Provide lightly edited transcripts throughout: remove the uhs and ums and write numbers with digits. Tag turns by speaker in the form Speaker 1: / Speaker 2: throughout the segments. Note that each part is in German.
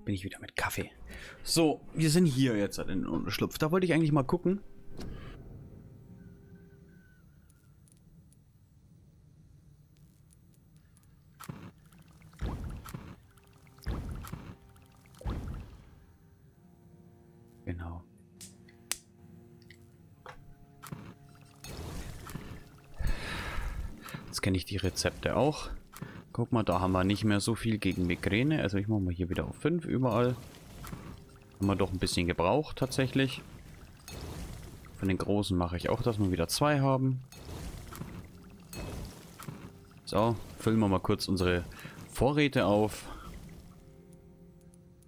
Speaker 1: bin ich wieder mit Kaffee. So, wir sind hier jetzt in den Unterschlupf. Da wollte ich eigentlich mal gucken. Genau. Jetzt kenne ich die Rezepte auch. Guck mal, da haben wir nicht mehr so viel gegen Migräne. Also ich mache mal hier wieder auf 5 überall. Haben wir doch ein bisschen gebraucht tatsächlich. Von den großen mache ich auch, dass wir wieder 2 haben. So, füllen wir mal kurz unsere Vorräte auf.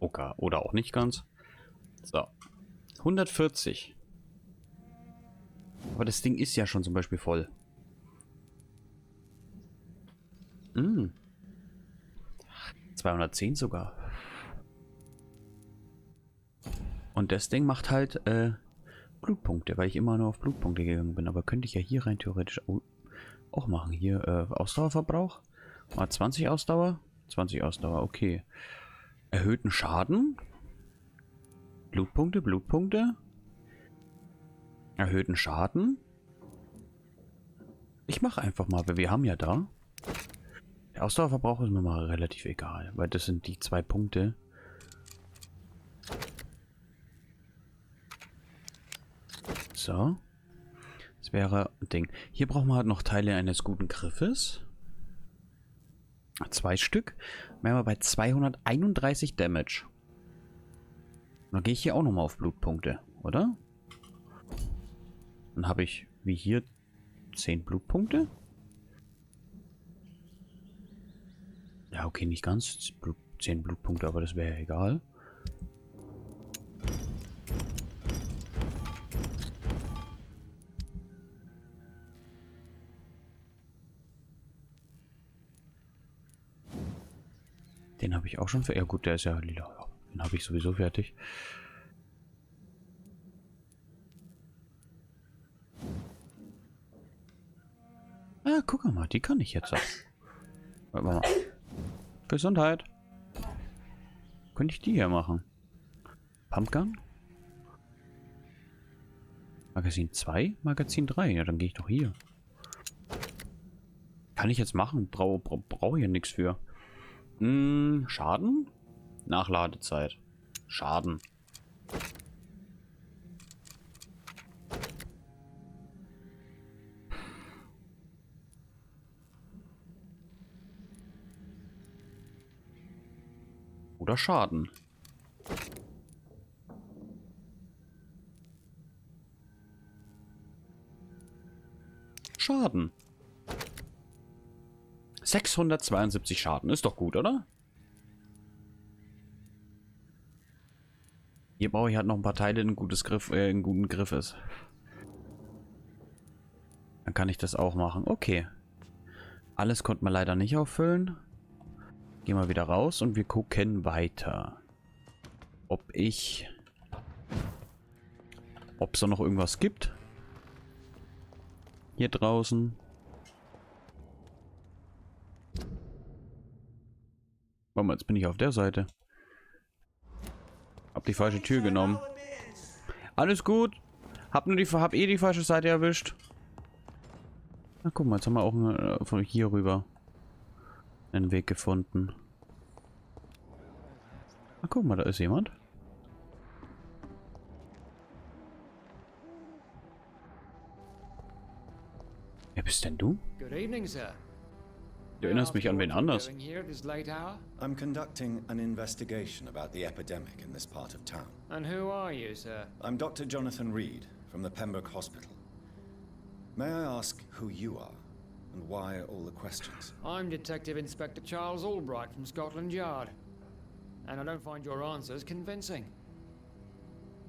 Speaker 1: Okay, oder auch nicht ganz. So, 140. Aber das Ding ist ja schon zum Beispiel voll. 210 sogar. Und das Ding macht halt Blutpunkte, weil ich immer nur auf Blutpunkte gegangen bin. Aber könnte ich ja hier rein theoretisch auch machen. Hier Ausdauerverbrauch. Mal 20 Ausdauer. 20 Ausdauer, okay. Erhöhten Schaden. Blutpunkte, Blutpunkte. Erhöhten Schaden. Ich mache einfach mal, weil wir haben ja da. Der Ausdauerverbrauch ist mir mal relativ egal, weil das sind die 2 Punkte. So. Das wäre ein Ding. Hier brauchen wir halt noch Teile eines guten Griffes. 2 Stück. Wären wir bei 231 Damage. Dann gehe ich hier auch nochmal auf Blutpunkte, oder? Dann habe ich, wie hier, 10 Blutpunkte. Ja, okay, nicht ganz 10 Blutpunkte, aber das wäre ja egal. Den habe ich auch schon. Ja gut, der ist ja lila. Ja, den habe ich sowieso fertig. Ah, guck mal, die kann ich jetzt. Warte mal. Gesundheit. Könnte ich die hier machen? Pumpgun? Magazin 2? Magazin 3? Ja, dann gehe ich doch hier. Kann ich jetzt machen. Brauche hier nichts für. Schaden? Nachladezeit. Schaden. Oder Schaden. Schaden. 672 Schaden. Ist doch gut, oder? Hier brauche ich halt noch ein paar Teile, einen guten Griff ist. Dann kann ich das auch machen. Okay. Alles konnte man leider nicht auffüllen. Gehen wir wieder raus und wir gucken weiter. Ob es da noch irgendwas gibt. Hier draußen. Warte mal, jetzt bin ich auf der Seite. Hab die falsche Tür genommen. Alles gut. Hab eh die falsche Seite erwischt. Na guck mal, jetzt haben wir auch von hier rüber einen Weg gefunden. Na guck mal, da ist jemand. Wer bist denn du?
Speaker 2: Good evening, sir.
Speaker 1: Du erinnerst mich an wen anders.
Speaker 3: I'm conducting an investigation about the epidemic in this part of town.
Speaker 2: And who are you, sir?
Speaker 3: I'm Dr. Jonathan Reed from the Pembroke Hospital. May I ask who you are and why all the questions?
Speaker 2: I'm Detective Inspector Charles Albright from Scotland Yard. And I don't find your answers convincing.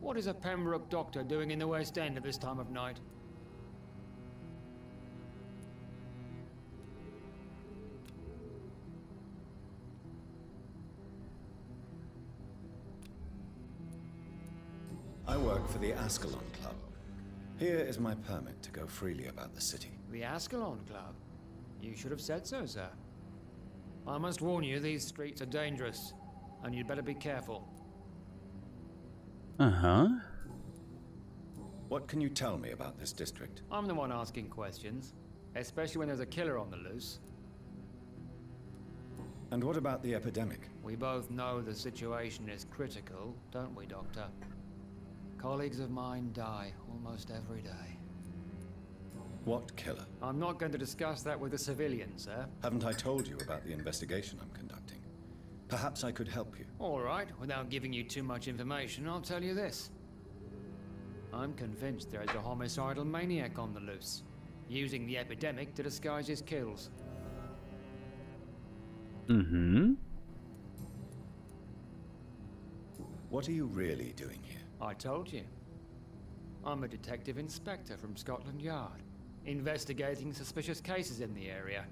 Speaker 2: What is a Pembroke doctor doing in the West End at this time of night?
Speaker 3: I work for the Ascalon Club. Here is my permit to go freely about the city.
Speaker 2: The Ascalon Club? You should have said so, sir. I must warn you, these streets are dangerous. and you'd better be careful.
Speaker 1: Aha.
Speaker 3: What can you tell me about this district?
Speaker 2: I'm the one asking questions, especially when there's a killer on the loose.
Speaker 3: And what about the epidemic?
Speaker 2: We both know the situation is critical, don't we, Doctor? Colleagues of mine die almost every day.
Speaker 3: What killer?
Speaker 2: I'm not going to discuss that with the civilians, sir.
Speaker 3: Haven't I told you about the investigation I'm conducting? Perhaps I could help you.
Speaker 2: All right, without giving you too much information, I'll tell you this. I'm convinced there's a homicidal maniac on the loose, using the epidemic to disguise his kills.
Speaker 1: Mhm.
Speaker 3: What are you really doing here?
Speaker 2: I told you. I'm a detective inspector from Scotland Yard, investigating suspicious cases in the area.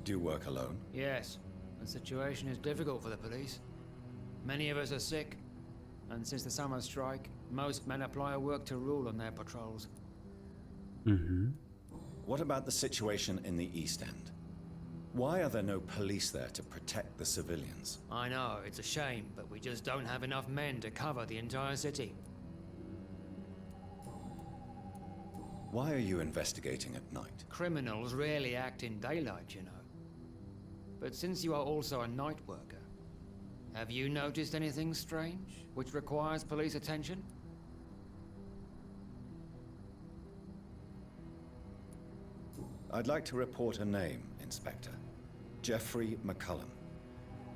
Speaker 3: Do you work alone?
Speaker 2: Yes, the situation is difficult for the police. Many of us are sick, and since the summer strike, most men apply a work to rule on their patrols.
Speaker 1: Mhm.
Speaker 3: What about the situation in the East End? Why are there no police there to protect the civilians?
Speaker 2: I know, it's a shame, but we just don't have enough men to cover the entire city.
Speaker 3: Why are you investigating at night?
Speaker 2: Criminals rarely act in daylight, you know. But since you are also a night worker, have you noticed anything strange which requires police attention?
Speaker 3: I'd like to report a name, Inspector. Jeffrey McCullum.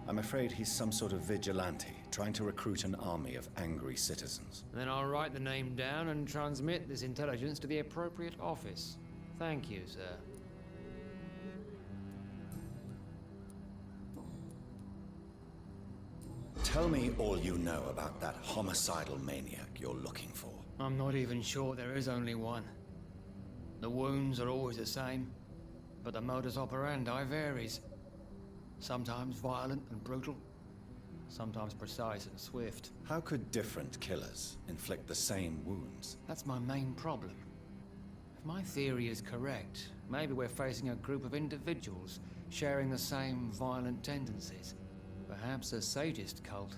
Speaker 3: I'm afraid he's some sort of vigilante, trying to recruit an army of angry citizens.
Speaker 2: Then I'll write the name down and transmit this intelligence to the appropriate office. Thank you, sir.
Speaker 3: Tell me all you know about that homicidal maniac you're looking for.
Speaker 2: I'm not even sure there is only one. The wounds are always the same, but the modus operandi varies. Sometimes violent and brutal, sometimes precise and swift.
Speaker 3: How could different killers inflict the same wounds?
Speaker 2: That's my main problem. If my theory is correct, maybe we're facing a group of individuals sharing the same violent tendencies. Perhaps a sadist cult.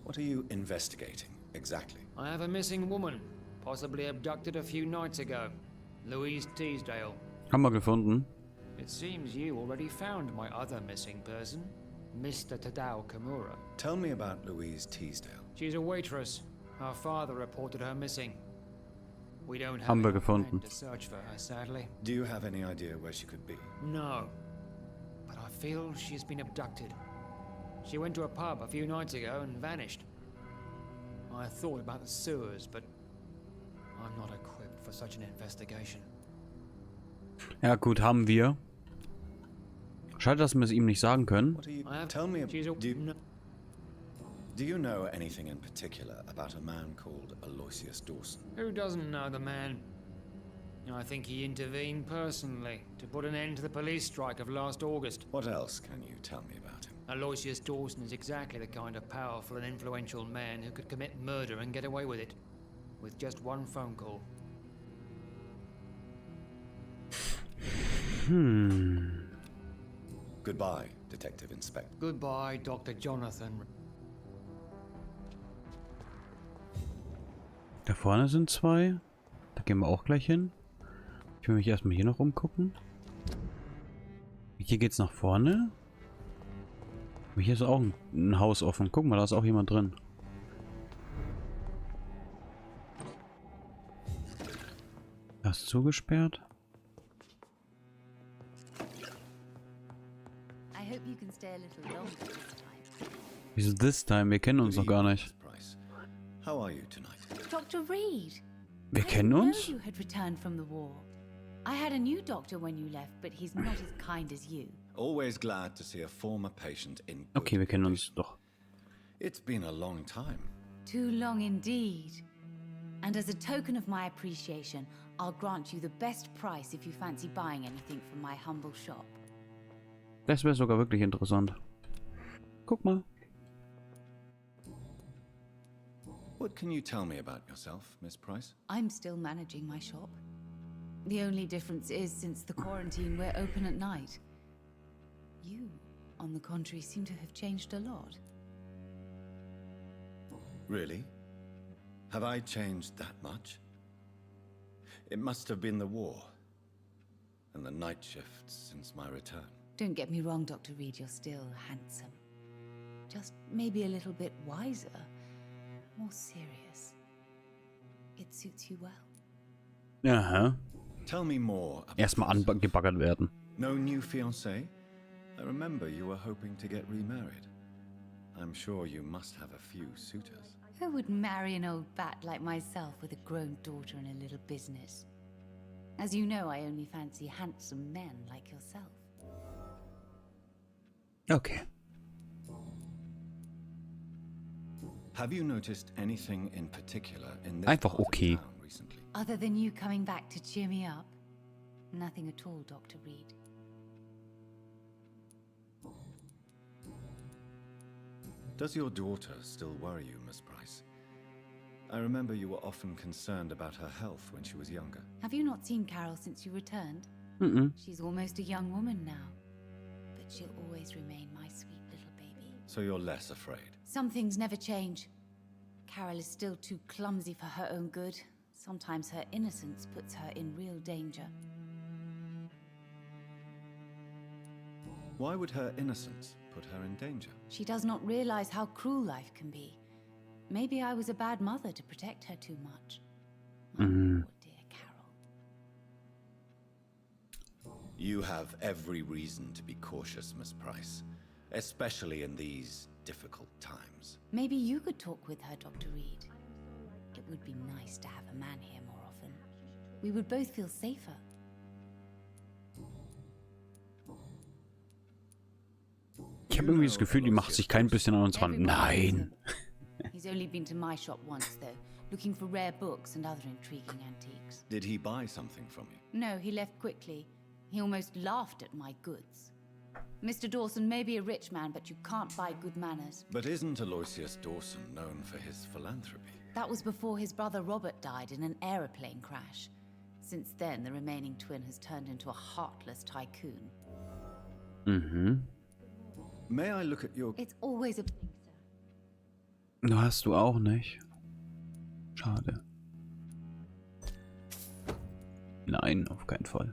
Speaker 3: What are you investigating, exactly?
Speaker 2: I have a missing woman, possibly abducted a few nights ago. Louise Teasdale.
Speaker 1: Haben wir gefunden.
Speaker 2: It seems you already found my other missing person, Mr. Tadao Kimura.
Speaker 3: Tell me about Louise Teasdale.
Speaker 2: She's a waitress. Her father reported her missing. We don't have
Speaker 1: Haben wir
Speaker 2: enough
Speaker 1: gefunden.
Speaker 2: men to search for her, sadly.
Speaker 3: Do you have any idea where she could be?
Speaker 2: No, but I feel she's been abducted. She went to a pub a few nights ago and vanished. I thought about the sewers, but I'm not equipped for such an investigation.
Speaker 1: Ja gut, haben wir. Schade, dass wir es ihm nicht sagen können.
Speaker 3: What are you...
Speaker 2: I have...
Speaker 3: Tell me...
Speaker 2: She's a... No.
Speaker 3: Do you know anything in particular about a man called Aloysius Dawson?
Speaker 2: Who doesn't know the man? I think he intervened personally to put an end to the police strike of last August.
Speaker 3: What else can you tell me about him?
Speaker 2: Aloysius Dawson is exactly the kind of powerful and influential man who could commit murder and get away with it, with just one phone call.
Speaker 3: Goodbye, Detective Inspector.
Speaker 2: Goodbye, Dr. Jonathan.
Speaker 1: Da vorne sind zwei. Da gehen wir auch gleich hin. Ich will mich erstmal hier noch umgucken. Hier geht's nach vorne. Aber hier ist auch ein Haus offen. Guck mal, da ist auch jemand drin. Das ist zugesperrt.
Speaker 4: I hope you can stay a little longer this time.
Speaker 1: Wieso this time? Wir kennen uns noch gar nicht.
Speaker 3: How are you tonight?
Speaker 4: Dr. Reed.
Speaker 1: Wir
Speaker 4: I
Speaker 1: kennen
Speaker 4: didn't
Speaker 1: uns?
Speaker 4: know you had returned from the war. I had a new doctor when you left, but he's not as kind as you.
Speaker 3: Always glad to see a former patient in good
Speaker 1: Okay, wir kennen uns
Speaker 3: condition.
Speaker 1: doch.
Speaker 3: It's been a long time.
Speaker 4: Too long indeed. And as a token of my appreciation, I'll grant you the best price if you fancy buying anything from my humble shop.
Speaker 1: Das wäre sogar wirklich interessant. Guck mal.
Speaker 3: What can you tell me about yourself, Miss Price?
Speaker 4: I'm still managing my shop. The only difference is, since the quarantine, we're open at night. You, on the contrary, seem to have changed a lot.
Speaker 3: Really? Have I changed that much? It must have been the war and the night shifts since my return.
Speaker 4: Don't get me wrong, Dr. Reed, you're still handsome. Just maybe a little bit wiser, more serious. It suits you well.
Speaker 1: Aha.
Speaker 3: Tell me more about
Speaker 1: Erstmal
Speaker 3: this.
Speaker 1: angebaggert werden.
Speaker 3: No new fiancé? I remember you were hoping to get remarried. I'm sure you must have a few suitors.
Speaker 4: Who would marry an old bat like myself with a grown daughter and a little business? As you know, I only fancy handsome men like yourself.
Speaker 1: Okay.
Speaker 3: Have you noticed anything in particular in this
Speaker 1: Einfach
Speaker 3: part of
Speaker 1: okay.
Speaker 3: town recently?
Speaker 4: Other than you coming back to cheer me up? Nothing at all, Dr. Reed.
Speaker 3: Does your daughter still worry you, Miss Price? I remember you were often concerned about her health when she was younger.
Speaker 4: Have you not seen Carol since you returned?
Speaker 1: Mhm.
Speaker 4: She's almost a young woman now. But she'll always remain my sweet little baby.
Speaker 3: So you're less afraid.
Speaker 4: Some things never change. Carol is still too clumsy for her own good. Sometimes her innocence puts her in real danger.
Speaker 3: Why would her innocence put her in danger?
Speaker 4: She does not realize how cruel life can be. Maybe I was a bad mother to protect her too much. My poor dear Carol.
Speaker 3: You have every reason to be cautious, Miss Price, especially in these difficult times.
Speaker 4: Maybe you could talk with her, Dr. Reed. It would be nice to have a man here more often. We would both feel safer.
Speaker 1: Ich habe irgendwie das Gefühl, die macht sich kein bisschen an uns ran.
Speaker 4: Everyone knows
Speaker 1: Nein.
Speaker 4: him. He's only been to my shop once, though, looking for rare books and other intriguing antiques.
Speaker 3: Did he buy something from you?
Speaker 4: No, he left quickly. He almost laughed at my goods. Mr. Dawson may be a rich man, but you can't buy good manners.
Speaker 3: But isn't Aloysius Dawson known for his philanthropy?
Speaker 4: That was before his brother Robert died in an aeroplane crash. Since then, the remaining twin has turned into a heartless tycoon.
Speaker 1: Mhm.
Speaker 3: May I look at your...
Speaker 4: It's always a...
Speaker 1: Du hast du auch nicht. Schade. Nein, auf keinen Fall.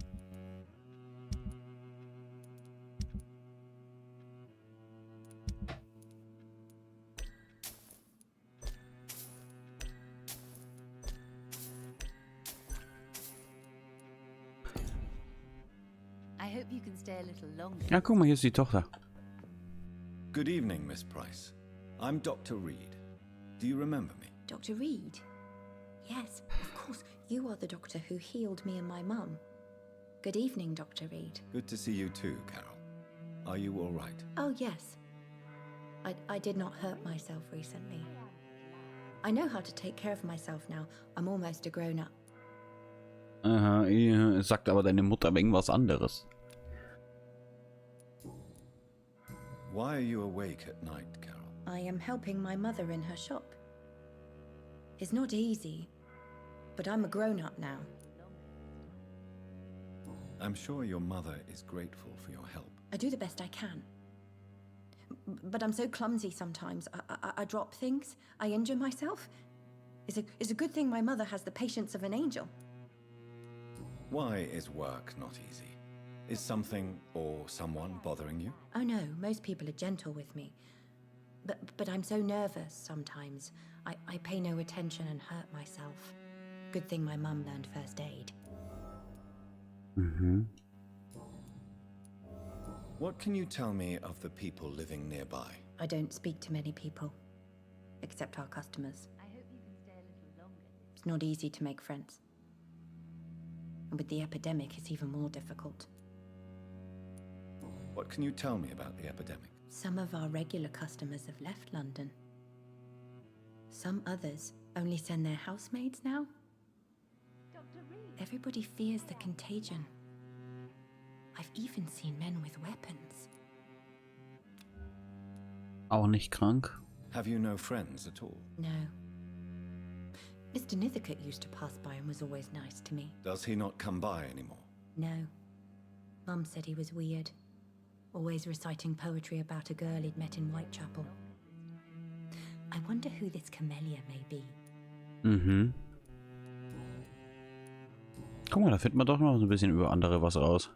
Speaker 4: I hope you can stay a little longer.
Speaker 1: Ja, guck mal, hier ist die Tochter.
Speaker 3: Good evening, Miss Price. I'm Dr. Reed. Do you remember me?
Speaker 5: Dr. Reed? Yes, of course. You are the doctor who healed me and my mum. Good evening, Dr. Reed.
Speaker 3: Good to see you too, Carol. Are you all right?
Speaker 5: Oh, yes. I did not hurt myself recently. I know how to take care of myself now. I'm almost a grown-up.
Speaker 1: Aha, sagt aber deine Mutter irgendwas anderes.
Speaker 3: Why are you awake at night, Carol?
Speaker 5: I am helping my mother in her shop. It's not easy, but I'm a grown-up now.
Speaker 3: I'm sure your mother is grateful for your help.
Speaker 5: I do the best I can. But I'm so clumsy sometimes. I drop things. I injure myself. It's a good thing my mother has the patience of an angel.
Speaker 3: Why is work not easy? Is something or someone bothering you?
Speaker 5: Oh no, most people are gentle with me. But I'm so nervous sometimes. I pay no attention and hurt myself. Good thing my mum learned first aid.
Speaker 1: Mhm.
Speaker 3: What can you tell me of the people living nearby?
Speaker 5: I don't speak to many people, except our customers.
Speaker 4: I hope you can stay a little longer.
Speaker 5: It's not easy to make friends. And with the epidemic, it's even more difficult.
Speaker 3: What can you tell me about the epidemic?
Speaker 5: Some of our regular customers have left London. Some others only send their housemaids now. Everybody fears the contagion. I've even seen men with weapons.
Speaker 1: Auch nicht krank.
Speaker 3: Have you no friends at all?
Speaker 5: No. Mr. Nithicut used to pass by and was always nice to me.
Speaker 3: Does he not come by anymore?
Speaker 5: No. Mum said he was weird. Always reciting poetry about a girl he'd met in Whitechapel. I wonder who this Camellia may be.
Speaker 1: Mhm. Guck mal, da findet man doch noch so ein bisschen über andere was raus.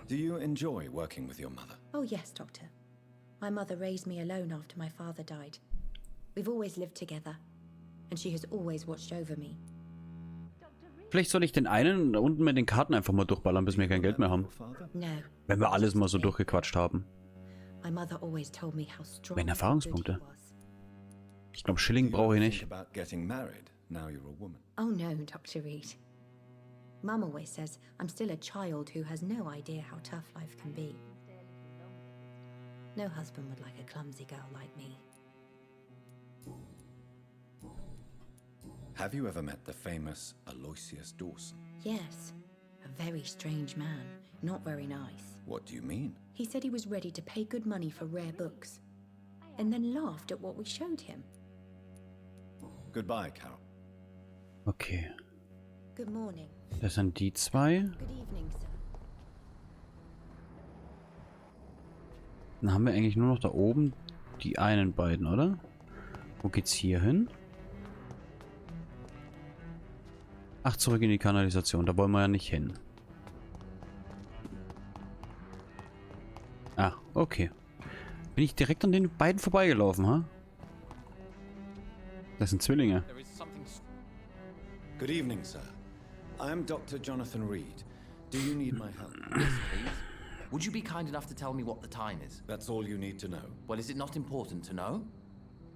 Speaker 3: Do you enjoy working with your mother?
Speaker 5: Oh yes, Doctor. My mother raised me alone after my father died. We've always lived together, and she has always watched over me.
Speaker 1: Vielleicht soll ich den einen da unten mit den Karten einfach mal durchballern, bis wir kein Geld mehr haben.
Speaker 5: No.
Speaker 1: Wenn wir alles mal so durchgequatscht haben.
Speaker 5: My mother always told me how strong
Speaker 1: Wenn
Speaker 5: and
Speaker 1: Erfahrungspunkte.
Speaker 5: good he was.
Speaker 1: Ich glaube, Schilling brauche ich nicht.
Speaker 3: About getting married now you're a woman.
Speaker 5: Oh no, Dr. Reed. Mum always says I'm still a child who has no idea how tough life can be. No husband would like a clumsy girl like me.
Speaker 3: Have you ever met the famous Aloysius Dawson?
Speaker 5: Yes, a very strange man, not very nice.
Speaker 3: What do you mean?
Speaker 5: He said he was ready to pay good money for rare books, and then laughed at what we showed him.
Speaker 3: Goodbye, Carol.
Speaker 1: Okay.
Speaker 5: Good morning.
Speaker 1: Das sind die zwei.
Speaker 5: Good evening, sir.
Speaker 1: Dann haben wir eigentlich nur noch da oben die einen beiden, oder? Wo geht's hier hin? Ach, zurück in die Kanalisation. Da wollen wir ja nicht hin. Ah, okay. Bin ich direkt an den beiden vorbeigelaufen, ha? Das sind Zwillinge.
Speaker 3: Good evening, sir. I'm Dr. Jonathan Reed. Do you need my help?
Speaker 6: Yes, please. Would you be kind enough to tell me what the time is?
Speaker 3: That's all you need to know.
Speaker 6: Well, is it not important to know?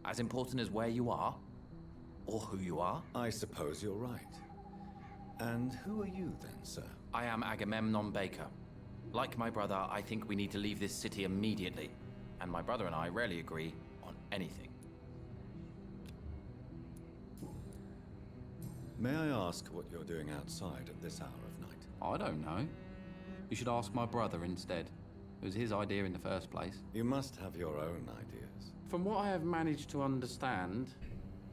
Speaker 6: As important as where you are? Or who you are?
Speaker 3: I suppose you're right. And who are you then, sir?
Speaker 6: I am Agamemnon Baker. Like my brother, I think we need to leave this city immediately. And my brother and I rarely agree on anything.
Speaker 3: May I ask what you're doing outside at this hour of night?
Speaker 6: I don't know. You should ask my brother instead. It was his idea in the first place.
Speaker 3: You must have your own ideas.
Speaker 6: From what I have managed to understand,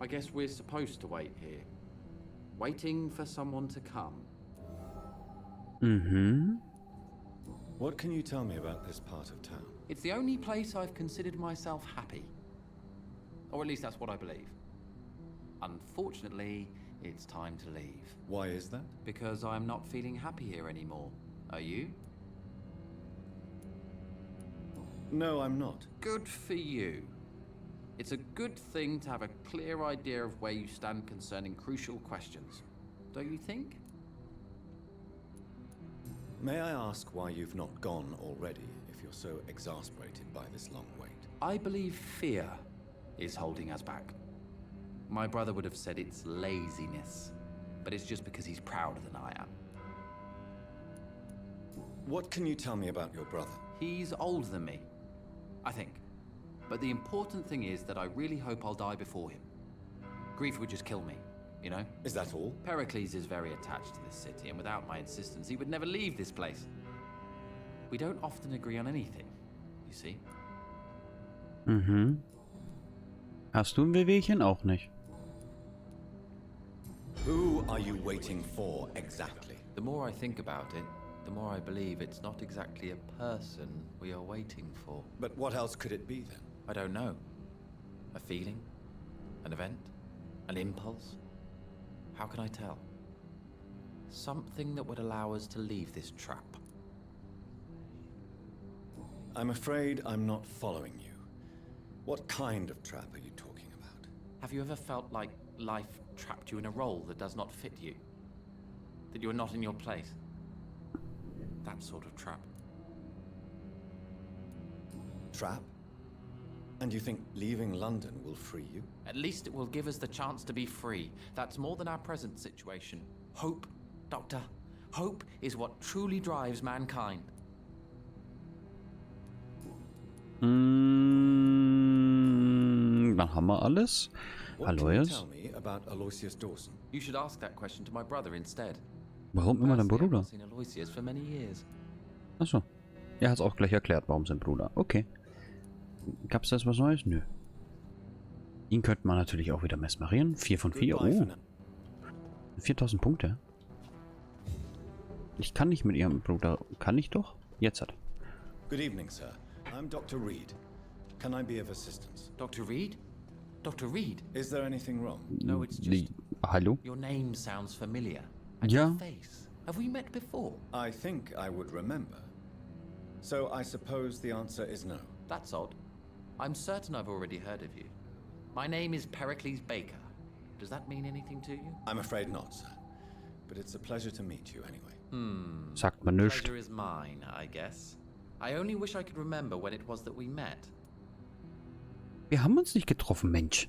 Speaker 6: I guess we're supposed to wait here. Waiting for someone to come.
Speaker 1: Mhm.
Speaker 3: What can you tell me about this part of town?
Speaker 6: It's the only place I've considered myself happy. Or at least that's what I believe. Unfortunately, it's time to leave.
Speaker 3: Why is that?
Speaker 6: Because I'm not feeling happy here anymore. Are you?
Speaker 3: No, I'm not.
Speaker 6: Good for you. It's a good thing to have a clear idea of where you stand concerning crucial questions. Don't you think?
Speaker 3: May I ask why you've not gone already, if you're so exasperated by this long wait?
Speaker 6: I believe fear is holding us back. My brother would have said it's laziness, but it's just because he's prouder than I am.
Speaker 3: What can you tell me about your brother?
Speaker 6: He's older than me, I think. But the important thing is that I really hope I'll die before him. Grief would just kill me, you know?
Speaker 3: Is that all?
Speaker 6: Pericles is very attached to this city, and without my insistence, he would never leave this place. We don't often agree on anything, you see?
Speaker 1: Mhm. Hast du ein Wehwehchen? Auch nicht.
Speaker 3: Who are you waiting for exactly?
Speaker 6: The more I think about it, the more I believe it's not exactly a person we are waiting for.
Speaker 3: But what else could it be then?
Speaker 6: I don't know. A feeling? An event? An impulse? How can I tell? Something that would allow us to leave this trap.
Speaker 3: I'm afraid I'm not following you. What kind of trap are you talking about?
Speaker 6: Have you ever felt like life trapped you in a role that does not fit you? That you are not in your place? That sort of trap.
Speaker 3: Trap? And you think leaving London will free you?
Speaker 6: At least it will give us the chance to be free. That's more than our present situation. Hope, Doctor. Hope is what truly drives mankind.
Speaker 1: Dann haben wir alles.
Speaker 3: What can you
Speaker 1: Aloysius?
Speaker 3: tell me about Aloysius Dawson?
Speaker 6: You should ask that question to my brother instead.
Speaker 1: Warum immer dein
Speaker 6: Personally, I've
Speaker 1: Bruder?
Speaker 6: not seen Aloysius for many years.
Speaker 1: Achso. Er hat es auch gleich erklärt, warum sein Bruder. Okay. Gab's da jetzt was Neues? Nö. Ihn könnte man natürlich auch wieder mesmerieren. 4 von 4.
Speaker 3: Goodbye
Speaker 1: Oh.
Speaker 3: for now.
Speaker 1: 4000 Punkte. Ich kann nicht mit ihrem Bruder. Kann ich doch? Jetzt hat.
Speaker 3: Good evening, sir. I'm Dr. Reed. Can I be of assistance?
Speaker 6: Dr. Reed? Dr. Reed?
Speaker 3: Is there anything wrong?
Speaker 6: No, it's just
Speaker 1: Hallo?
Speaker 6: your name sounds familiar. And
Speaker 1: Ja.
Speaker 6: your face. Have we met before?
Speaker 3: I think I would remember. So I suppose the answer is no.
Speaker 6: That's odd. I'm certain I've already heard of you. My name is Pericles Baker. Does that mean anything to you?
Speaker 3: I'm afraid not, sir. But it's a pleasure to meet you anyway.
Speaker 1: Sagt man nicht.
Speaker 6: Pleasure is mine, I guess. I only wish I could remember when it was that we met.
Speaker 1: Wir haben uns nicht getroffen, Mensch.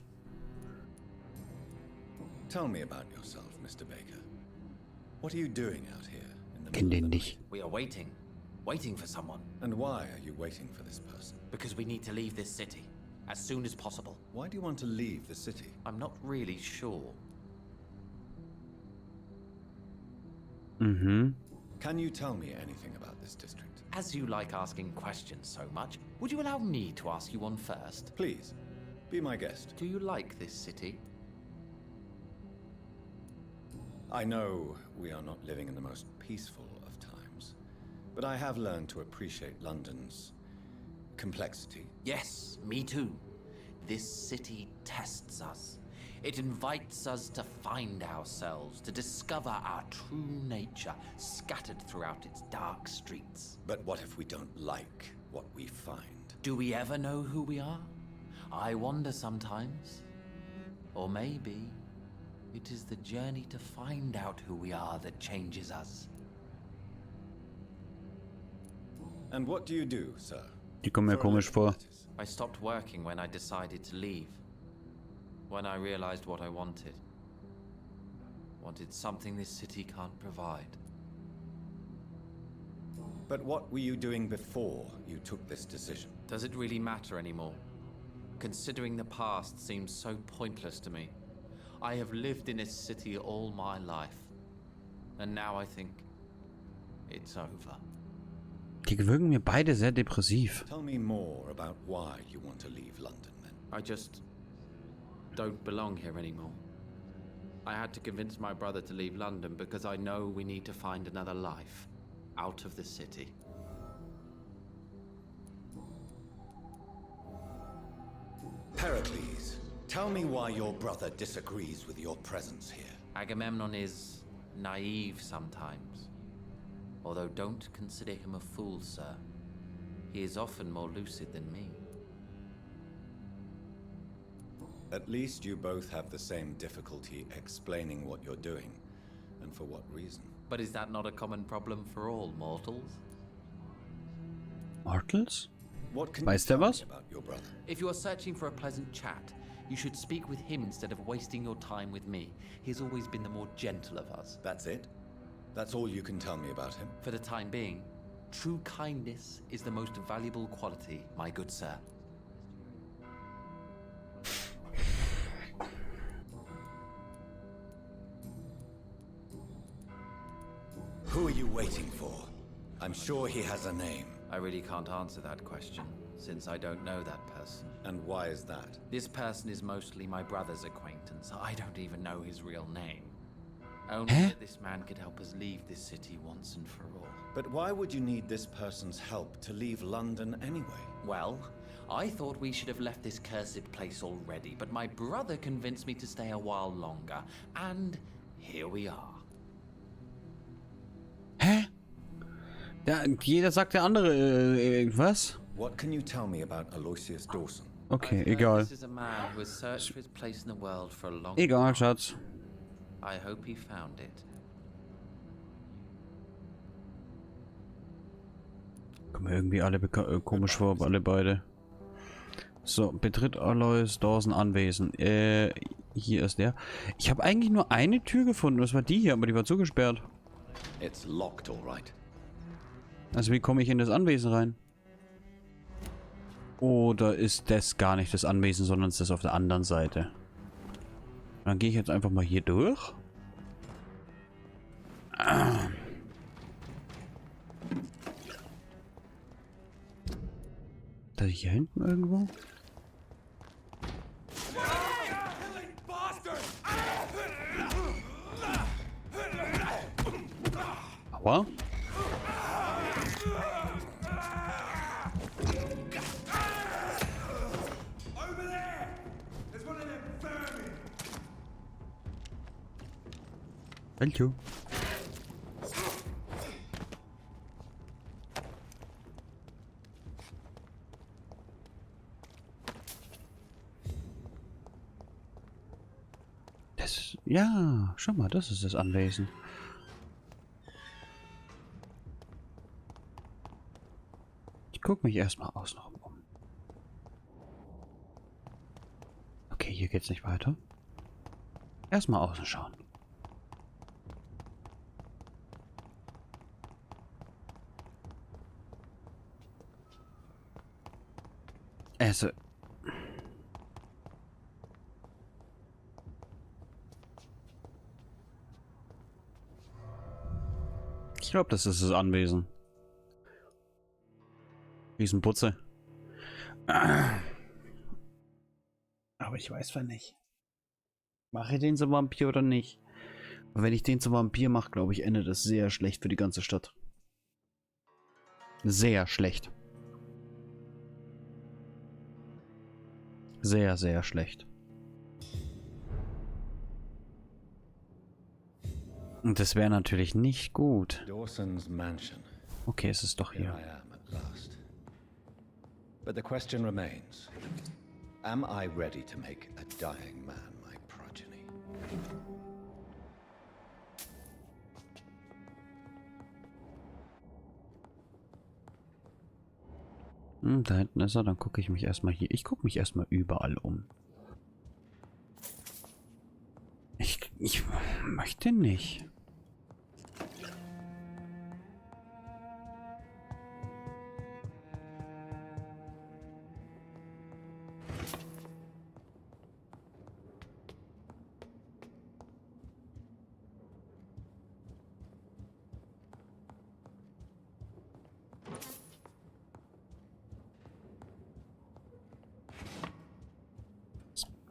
Speaker 3: Tell me about yourself, Mr. Baker. What are you doing out here in the
Speaker 1: Kenn
Speaker 3: middle
Speaker 1: den
Speaker 3: of the
Speaker 1: nicht.
Speaker 6: We are waiting for someone.
Speaker 3: night? And why are you waiting for this person?
Speaker 6: Because we need to leave this city as soon as possible.
Speaker 3: Why do you want to leave the city?
Speaker 6: I'm not really sure.
Speaker 1: Mhm.
Speaker 3: Can you tell me anything about this district?
Speaker 6: As you like asking questions so much, would you allow me to ask you one first?
Speaker 3: Please, be my guest.
Speaker 6: Do you like this city?
Speaker 3: I know we are not living in the most peaceful of times, but I have learned to appreciate London's complexity.
Speaker 6: Yes, me too. This city tests us. It invites us to find ourselves, to discover our true nature scattered throughout its dark streets.
Speaker 3: But what if we don't like what we find?
Speaker 6: Do we ever know who we are? I wonder sometimes. Or maybe it is the journey to find out who we are that changes us.
Speaker 3: And what do you do, sir?
Speaker 1: Die kommen mir
Speaker 3: For a
Speaker 1: komisch
Speaker 3: living,
Speaker 1: vor.
Speaker 3: that is.
Speaker 6: I stopped working when I decided to leave. When I realized what I wanted. Wanted something this city can't provide.
Speaker 3: But what were you doing before you took this decision?
Speaker 6: Does it really matter anymore? Considering the past seems so pointless to me. I have lived in this city all my life. And now I think it's over.
Speaker 1: Die wirken mir beide sehr depressiv.
Speaker 3: Tell me more about why you want to leave London, then.
Speaker 6: I just don't belong here anymore. I had to convince my brother to leave London because I know we need to find another life out of the city.
Speaker 3: Pericles, tell me why your brother disagrees with your presence here.
Speaker 6: Agamemnon is naive sometimes. Although don't consider him a fool, sir. He is often more lucid than me.
Speaker 3: At least you both have the same difficulty explaining what you're doing, and for what reason.
Speaker 6: But is that not a common problem for all mortals?
Speaker 1: Mortals?
Speaker 3: What can
Speaker 1: Weißt
Speaker 3: you
Speaker 1: du
Speaker 3: tell
Speaker 1: was?
Speaker 3: me about your brother?
Speaker 6: If you are searching for a pleasant chat, you should speak with him instead of wasting your time with me. He has always been the more gentle of us.
Speaker 3: That's it? That's all you can tell me about him?
Speaker 6: For the time being, true kindness is the most valuable quality, my good sir.
Speaker 3: Who are you waiting for? I'm sure he has a name.
Speaker 6: I really can't answer that question, since I don't know that person.
Speaker 3: And why is that?
Speaker 6: This person is mostly my brother's acquaintance. I don't even know his real name. Only that this man could help us leave this city once and for all.
Speaker 3: But why would you need this person's help to leave London anyway?
Speaker 6: Well, I thought we should have left this cursed place already, but my brother convinced me to stay a while longer, and here we are.
Speaker 1: Hä? Ja, jeder sagt der andere was?
Speaker 3: What can you tell me about Aloysius Dawson?
Speaker 1: Okay,
Speaker 6: I've heard
Speaker 1: egal.
Speaker 6: This is a man who has searched for his place in the world for a long
Speaker 1: Egal,
Speaker 6: time.
Speaker 1: Schatz.
Speaker 6: I hope he found it.
Speaker 1: Kommen mir irgendwie alle komisch vor, alle beide. So, betritt Aloysius Dawson Anwesen. Hier ist der. Ich habe eigentlich nur eine Tür gefunden. Das war die hier, aber die war zugesperrt.
Speaker 3: It's locked, all right.
Speaker 1: Also wie komme ich in das Anwesen rein? Oder ist das gar nicht das Anwesen, sondern ist das auf der anderen Seite? Dann gehe ich jetzt einfach mal hier durch. Ah. Da hier hinten irgendwo? Aua. Thank you. Das, ja, schau mal, das ist das Anwesen. Ich gucke mich erstmal außen um. Okay, hier geht's nicht weiter. Erstmal außen schauen. Also. Ich glaube, das ist das Anwesen. Riesenputze. Aber ich weiß zwar nicht. Mache ich den zum Vampir oder nicht? Und wenn ich den zum Vampir mache, glaube ich, endet das sehr schlecht für die ganze Stadt. Sehr schlecht. Sehr, sehr schlecht. Und das wäre natürlich nicht gut.
Speaker 3: Dawson's mansion.
Speaker 1: Okay, es ist doch
Speaker 3: Here
Speaker 1: hier.
Speaker 3: I am at last. But the question remains. Am I ready to make a dying man my progeny?
Speaker 1: Da hinten ist er, dann gucke ich mich erstmal hier. Ich gucke mich erstmal überall um. Ich möchte nicht.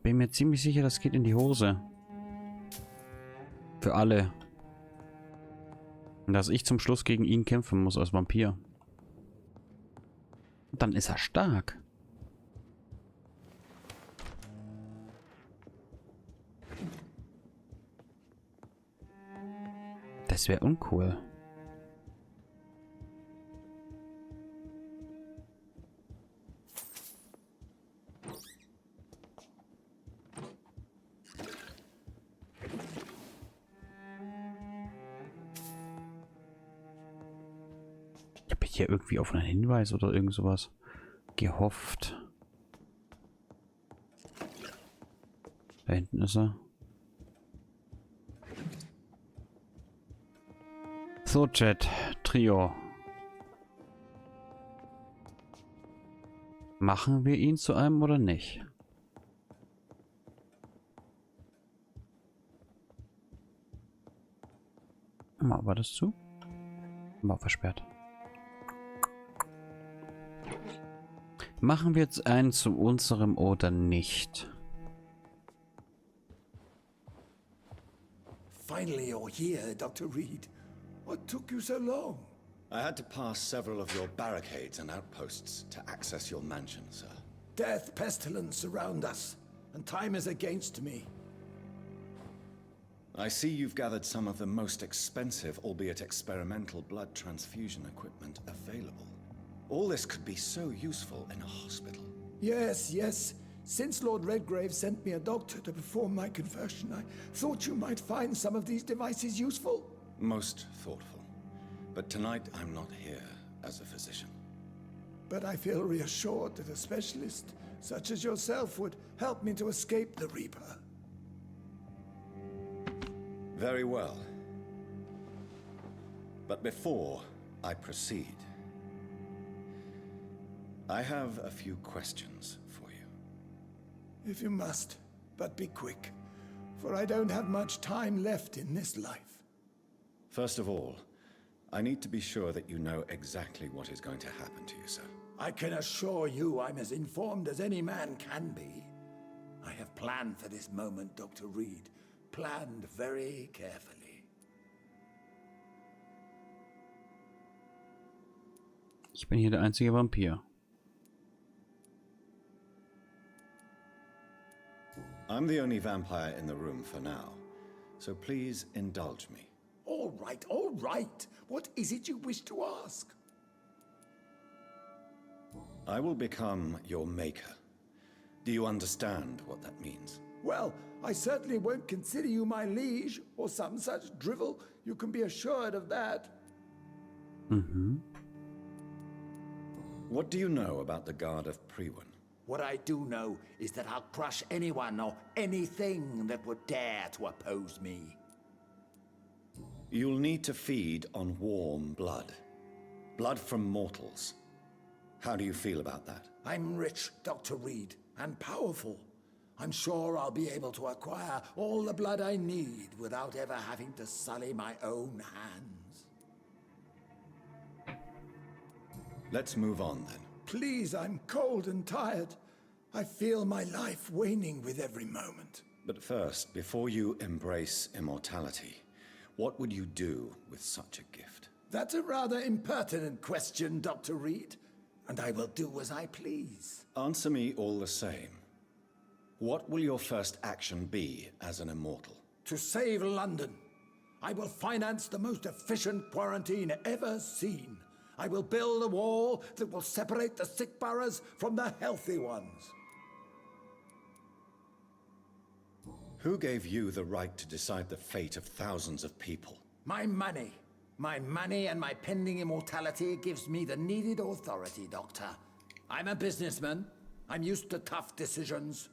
Speaker 1: Bin mir ziemlich sicher, das geht in die Hose. Für alle. Und dass ich zum Schluss gegen ihn kämpfen muss als Vampir. Dann ist er stark. Das wäre uncool. Hier irgendwie auf einen Hinweis oder irgend sowas gehofft. Da hinten ist er. So, Chat. Trio. Machen wir ihn zu einem oder nicht? Mal, war das zu? War versperrt. Machen wir jetzt einen zu unserem oder nicht?
Speaker 7: Finally you're here, Dr. Reed. What took you so long?
Speaker 3: I had to pass several of your barricades and outposts to access your mansion, sir.
Speaker 7: Death, pestilence surround us, and time is against me.
Speaker 3: I see you've gathered some of the most expensive, albeit experimental, blood transfusion equipment available. All this could be so useful in a hospital.
Speaker 7: Yes, yes. Since Lord Redgrave sent me a doctor to perform my conversion, I thought you might find some of these devices useful.
Speaker 3: Most thoughtful. But tonight I'm not here as a physician.
Speaker 7: But I feel reassured that a specialist such as yourself would help me to escape the Reaper.
Speaker 3: Very well. But before I proceed, I have a few questions for you.
Speaker 7: If you must, but be quick, for I don't have much time left in this life.
Speaker 3: First of all, I need to be sure that you know exactly what is going to happen to you, sir.
Speaker 7: I can assure you I'm as informed as any man can be. I have planned for this moment, Dr. Reed. Planned very carefully.
Speaker 1: Ich bin hier der einzige Vampir.
Speaker 3: I'm the only vampire in the room for now, so please indulge me.
Speaker 7: All right, all right. What is it you wish to ask?
Speaker 3: I will become your maker. Do you understand what that means?
Speaker 7: Well, I certainly won't consider you my liege, or some such drivel. You can be assured of that.
Speaker 1: Mhm.
Speaker 3: What do you know about the Guard of Priwen?
Speaker 8: What I do know is that I'll crush anyone or anything that would dare to oppose me.
Speaker 3: You'll need to feed on warm blood. Blood from mortals. How do you feel about that?
Speaker 8: I'm rich, Dr. Reed, and powerful. I'm sure I'll be able to acquire all the blood I need without ever having to sully my own hands.
Speaker 3: Let's move on then.
Speaker 7: Please, I'm cold and tired. I feel my life waning with every moment.
Speaker 3: But first, before you embrace immortality, what would you do with such a gift?
Speaker 8: That's a rather impertinent question, Dr. Reed, and I will do as I please.
Speaker 3: Answer me all the same. What will your first action be as an immortal?
Speaker 8: To save London, I will finance the most efficient quarantine ever seen. I will build a wall that will separate the sick boroughs from the healthy ones.
Speaker 3: Who gave you the right to decide the fate of thousands of people?
Speaker 8: My money. My money and my pending immortality gives me the needed authority, Doctor. I'm a businessman. I'm used to tough decisions.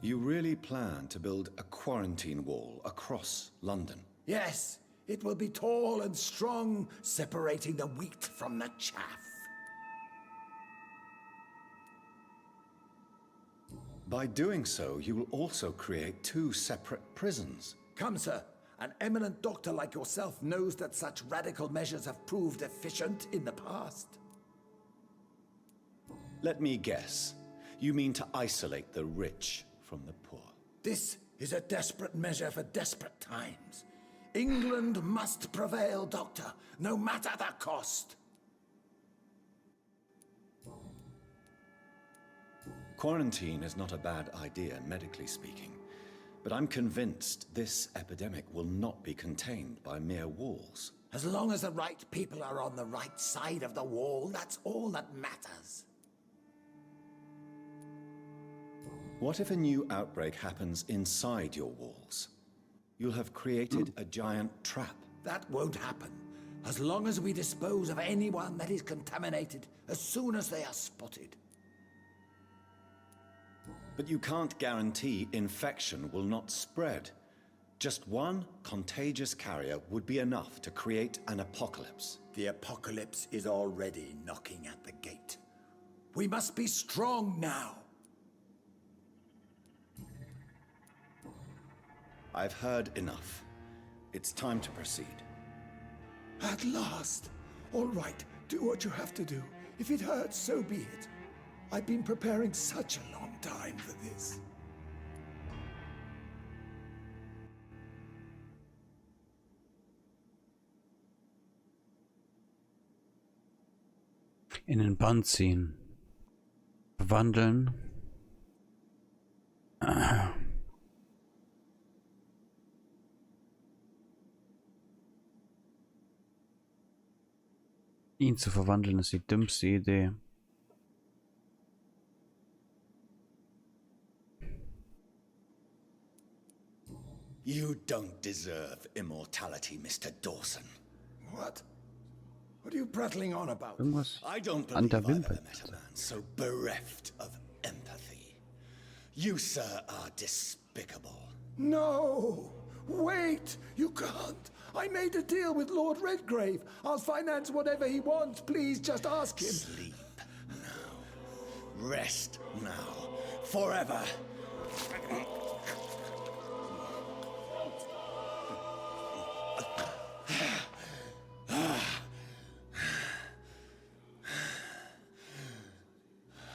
Speaker 3: You really plan to build a quarantine wall across London?
Speaker 8: Yes, it will be tall and strong, separating the wheat from the chaff.
Speaker 3: By doing so, you will also create 2 separate prisons.
Speaker 8: Come, sir. An eminent doctor like yourself knows that such radical measures have proved efficient in the past.
Speaker 3: Let me guess. You mean to isolate the rich from the poor?
Speaker 8: This is a desperate measure for desperate times. England must prevail, Doctor, no matter the cost.
Speaker 3: Quarantine is not a bad idea, medically speaking. But I'm convinced this epidemic will not be contained by mere walls.
Speaker 8: As long as the right people are on the right side of the wall, that's all that matters.
Speaker 3: What if a new outbreak happens inside your walls? You'll have created a giant trap.
Speaker 8: That won't happen. As long as we dispose of anyone that is contaminated as soon as they are spotted.
Speaker 3: But you can't guarantee infection will not spread. Just one contagious carrier would be enough to create an apocalypse.
Speaker 8: The apocalypse is already knocking at the gate. We must be strong now.
Speaker 3: I've heard enough. It's time to proceed.
Speaker 7: At last. All right, do what you have to do. If it hurts, so be it. I've been preparing such a long time for this.
Speaker 1: In den Band ziehen. Verwandeln. Ihn zu verwandeln ist die dümmste Idee.
Speaker 3: You don't deserve immortality, Mr. Dawson.
Speaker 8: What? What are you prattling on about?
Speaker 1: Irgendwas
Speaker 3: I don't
Speaker 1: an
Speaker 3: believe
Speaker 1: der
Speaker 3: I've ever
Speaker 1: Wimper.
Speaker 3: met a man so bereft of empathy. You, sir, are despicable.
Speaker 7: No! Wait! You can't! I made a deal with Lord Redgrave. I'll finance whatever he wants. Please, just ask him.
Speaker 3: Sleep now. Rest now. Forever.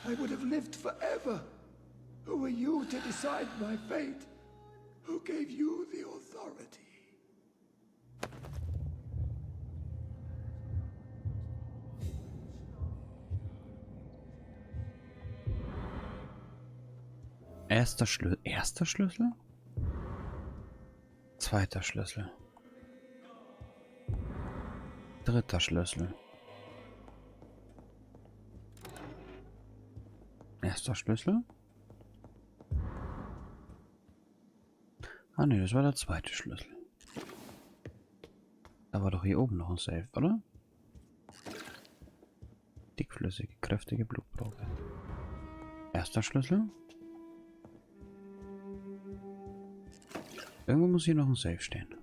Speaker 7: I would have lived forever. Who are you to decide my fate? Who gave you the authority?
Speaker 1: Erster Schlüssel. Erster Schlüssel? Zweiter Schlüssel. Dritter Schlüssel. Erster Schlüssel? Ah ne, das war der zweite Schlüssel. Da war doch hier oben noch ein Safe, oder? Dickflüssige, kräftige Blutprobe. Erster Schlüssel? Irgendwo muss hier noch ein Safe stehen.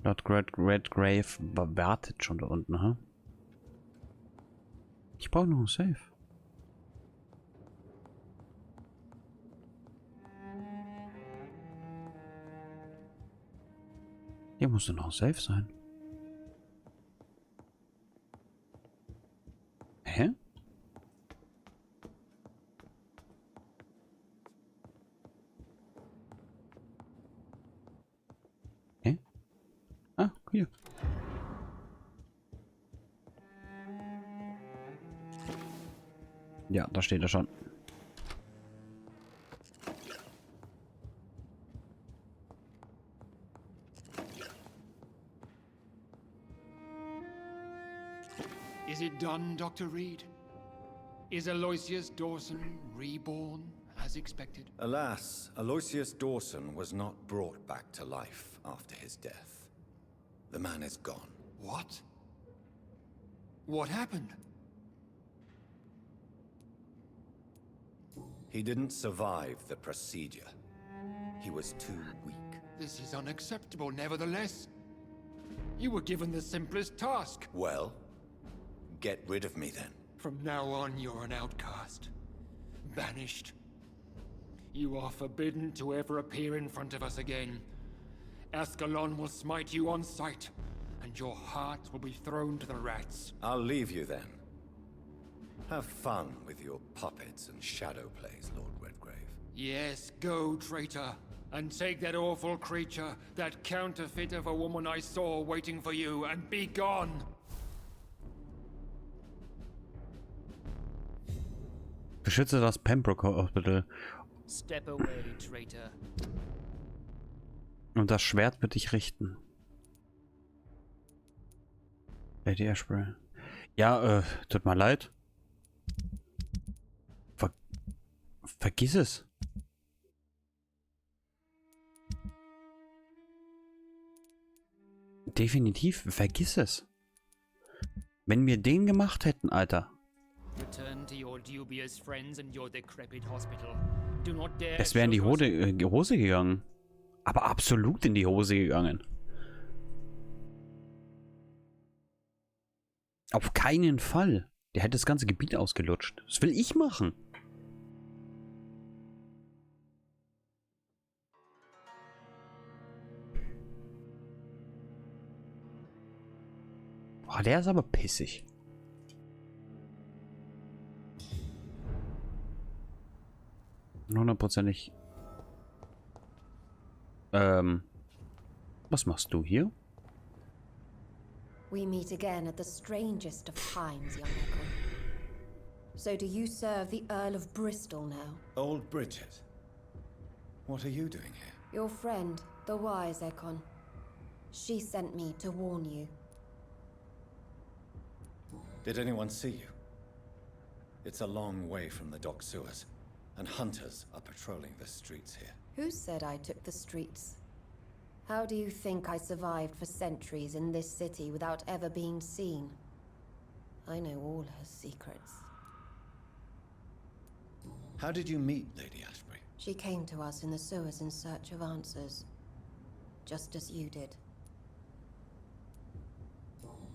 Speaker 1: Lord Redgrave wartet schon da unten, ha? Ich brauche noch ein Safe. Hier muss doch noch ein Safe sein. Hä? Hä? Ah, hier. Ja, da steht er schon.
Speaker 2: Is it done, Dr. Reed? Is Aloysius Dawson reborn as expected?
Speaker 3: Alas, Aloysius Dawson was not brought back to life after his death. The man is gone.
Speaker 2: What? What happened?
Speaker 3: He didn't survive the procedure. He was too weak.
Speaker 2: This is unacceptable, nevertheless. You were given the simplest task.
Speaker 3: Well, get rid of me then.
Speaker 2: From now on, you're an outcast. Banished. You are forbidden to ever appear in front of us again. Ascalon will smite you on sight, and your heart will be thrown to the rats.
Speaker 3: I'll leave you then. Have fun with your puppets and shadow plays, Lord Redgrave.
Speaker 2: Yes, go, traitor, and take that awful creature, that counterfeit of a woman I saw waiting for you, and be gone!
Speaker 1: Beschütze das Pembroke Hospital.
Speaker 2: Step away, traitor.
Speaker 1: Und das Schwert wird dich richten. Lady Ashbury. Ja, tut mir leid. Vergiss es. Definitiv, vergiss es. Wenn wir den gemacht hätten, Alter.
Speaker 2: Return to your dubious friends and your decrepit hospital. Do not dare.
Speaker 1: Es wäre in die Hose gegangen. Aber absolut in die Hose gegangen. Auf keinen Fall. Der hätte das ganze Gebiet ausgelutscht. Das will ich machen. Boah, der ist aber pissig. Hundertprozentig. Was machst du hier?
Speaker 5: We meet again at the strangest of times, young Echo. So do you serve the Earl of Bristol now?
Speaker 3: Old Bridget. What are you doing here?
Speaker 5: Your friend, the wise Ekon. She sent me to warn you.
Speaker 3: Did anyone see you? It's a long way from the dock sewers, and hunters are patrolling the streets here.
Speaker 5: Who said I took the streets? How do you think I survived for centuries in this city without ever being seen? I know all her secrets.
Speaker 3: How did you meet Lady Ashbury?
Speaker 5: She came to us in the sewers in search of answers. Just as you did.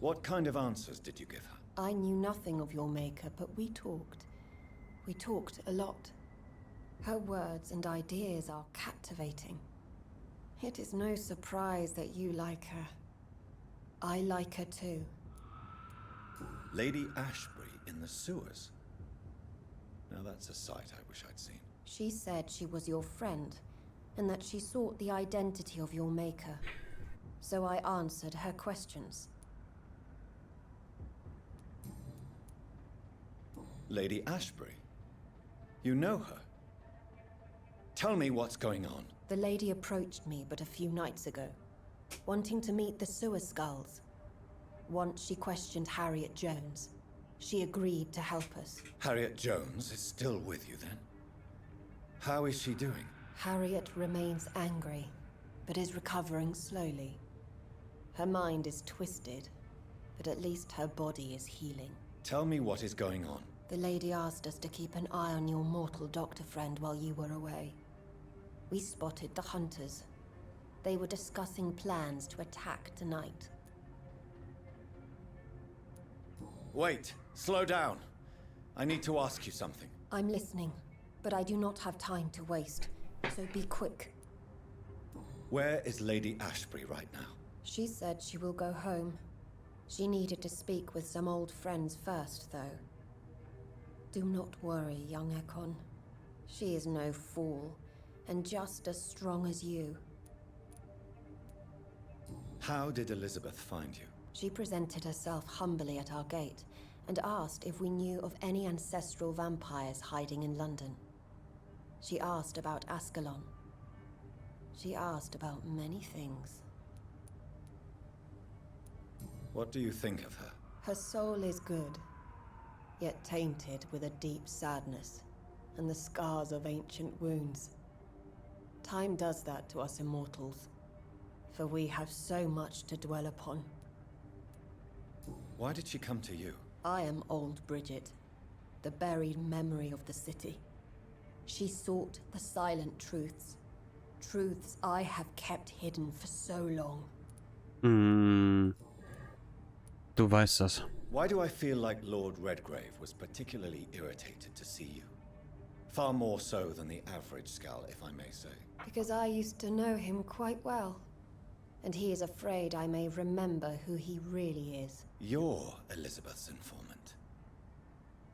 Speaker 3: What kind of answers did you give her?
Speaker 5: I knew nothing of your maker, but we talked. We talked a lot. Her words and ideas are captivating. It is no surprise that you like her. I like her too.
Speaker 3: Lady Ashbury in the sewers? Now that's a sight I wish I'd seen.
Speaker 5: She said she was your friend, and that she sought the identity of your maker. So I answered her questions.
Speaker 3: Lady Ashbury. You know her. Tell me what's going on.
Speaker 5: The lady approached me but a few nights ago, wanting to meet the sewer skulls. Once she questioned Harriet Jones. She agreed to help us.
Speaker 3: Harriet Jones is still with you then? How is she doing?
Speaker 5: Harriet remains angry, but is recovering slowly. Her mind is twisted, but at least her body is healing.
Speaker 3: Tell me what is going on.
Speaker 5: The lady asked us to keep an eye on your mortal doctor friend while you were away. We spotted the hunters. They were discussing plans to attack tonight.
Speaker 3: Wait, slow down. I need to ask you something.
Speaker 5: I'm listening, but I do not have time to waste, so be quick.
Speaker 3: Where is Lady Ashbury right now?
Speaker 5: She said she will go home. She needed to speak with some old friends first, though. Do not worry, young Ekon. She is no fool, and just as strong as you.
Speaker 3: How did Elizabeth find you?
Speaker 5: She presented herself humbly at our gate, and asked if we knew of any ancestral vampires hiding in London. She asked about Ascalon. She asked about many things.
Speaker 3: What do you think of her?
Speaker 5: Her soul is good, yet tainted with a deep sadness, and the scars of ancient wounds. Time does that to us immortals, for we have so much to dwell upon.
Speaker 3: Why did she come to you?
Speaker 5: I am old Bridget, the buried memory of the city. She sought the silent truths. Truths I have kept hidden for so long.
Speaker 1: Du weißt das.
Speaker 3: Why do I feel like Lord Redgrave was particularly irritated to see you? Far more so than the average Skull, if I may say.
Speaker 5: Because I used to know him quite well. And he is afraid I may remember who he really is.
Speaker 3: You're Elizabeth's informant.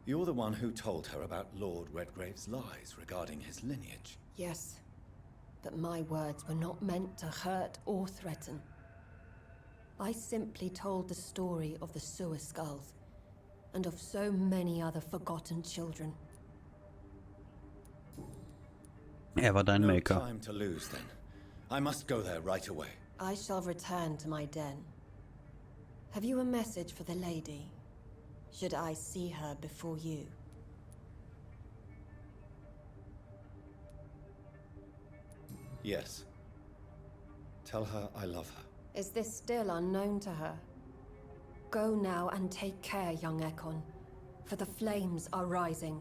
Speaker 3: You're the one who told her about Lord Redgrave's lies regarding his lineage.
Speaker 5: Yes, but my words were not meant to hurt or threaten. I simply told the story of the sewer skulls, and of so many other forgotten children.
Speaker 1: War dein
Speaker 3: No
Speaker 1: Maker.
Speaker 3: time to lose then. I must go there right away.
Speaker 5: I shall return to my den. Have you a message for the lady? Should I see her before you?
Speaker 3: Yes. Tell her I love her.
Speaker 5: Is this still unknown to her? Go now and take care, young Ekon, for the flames are rising.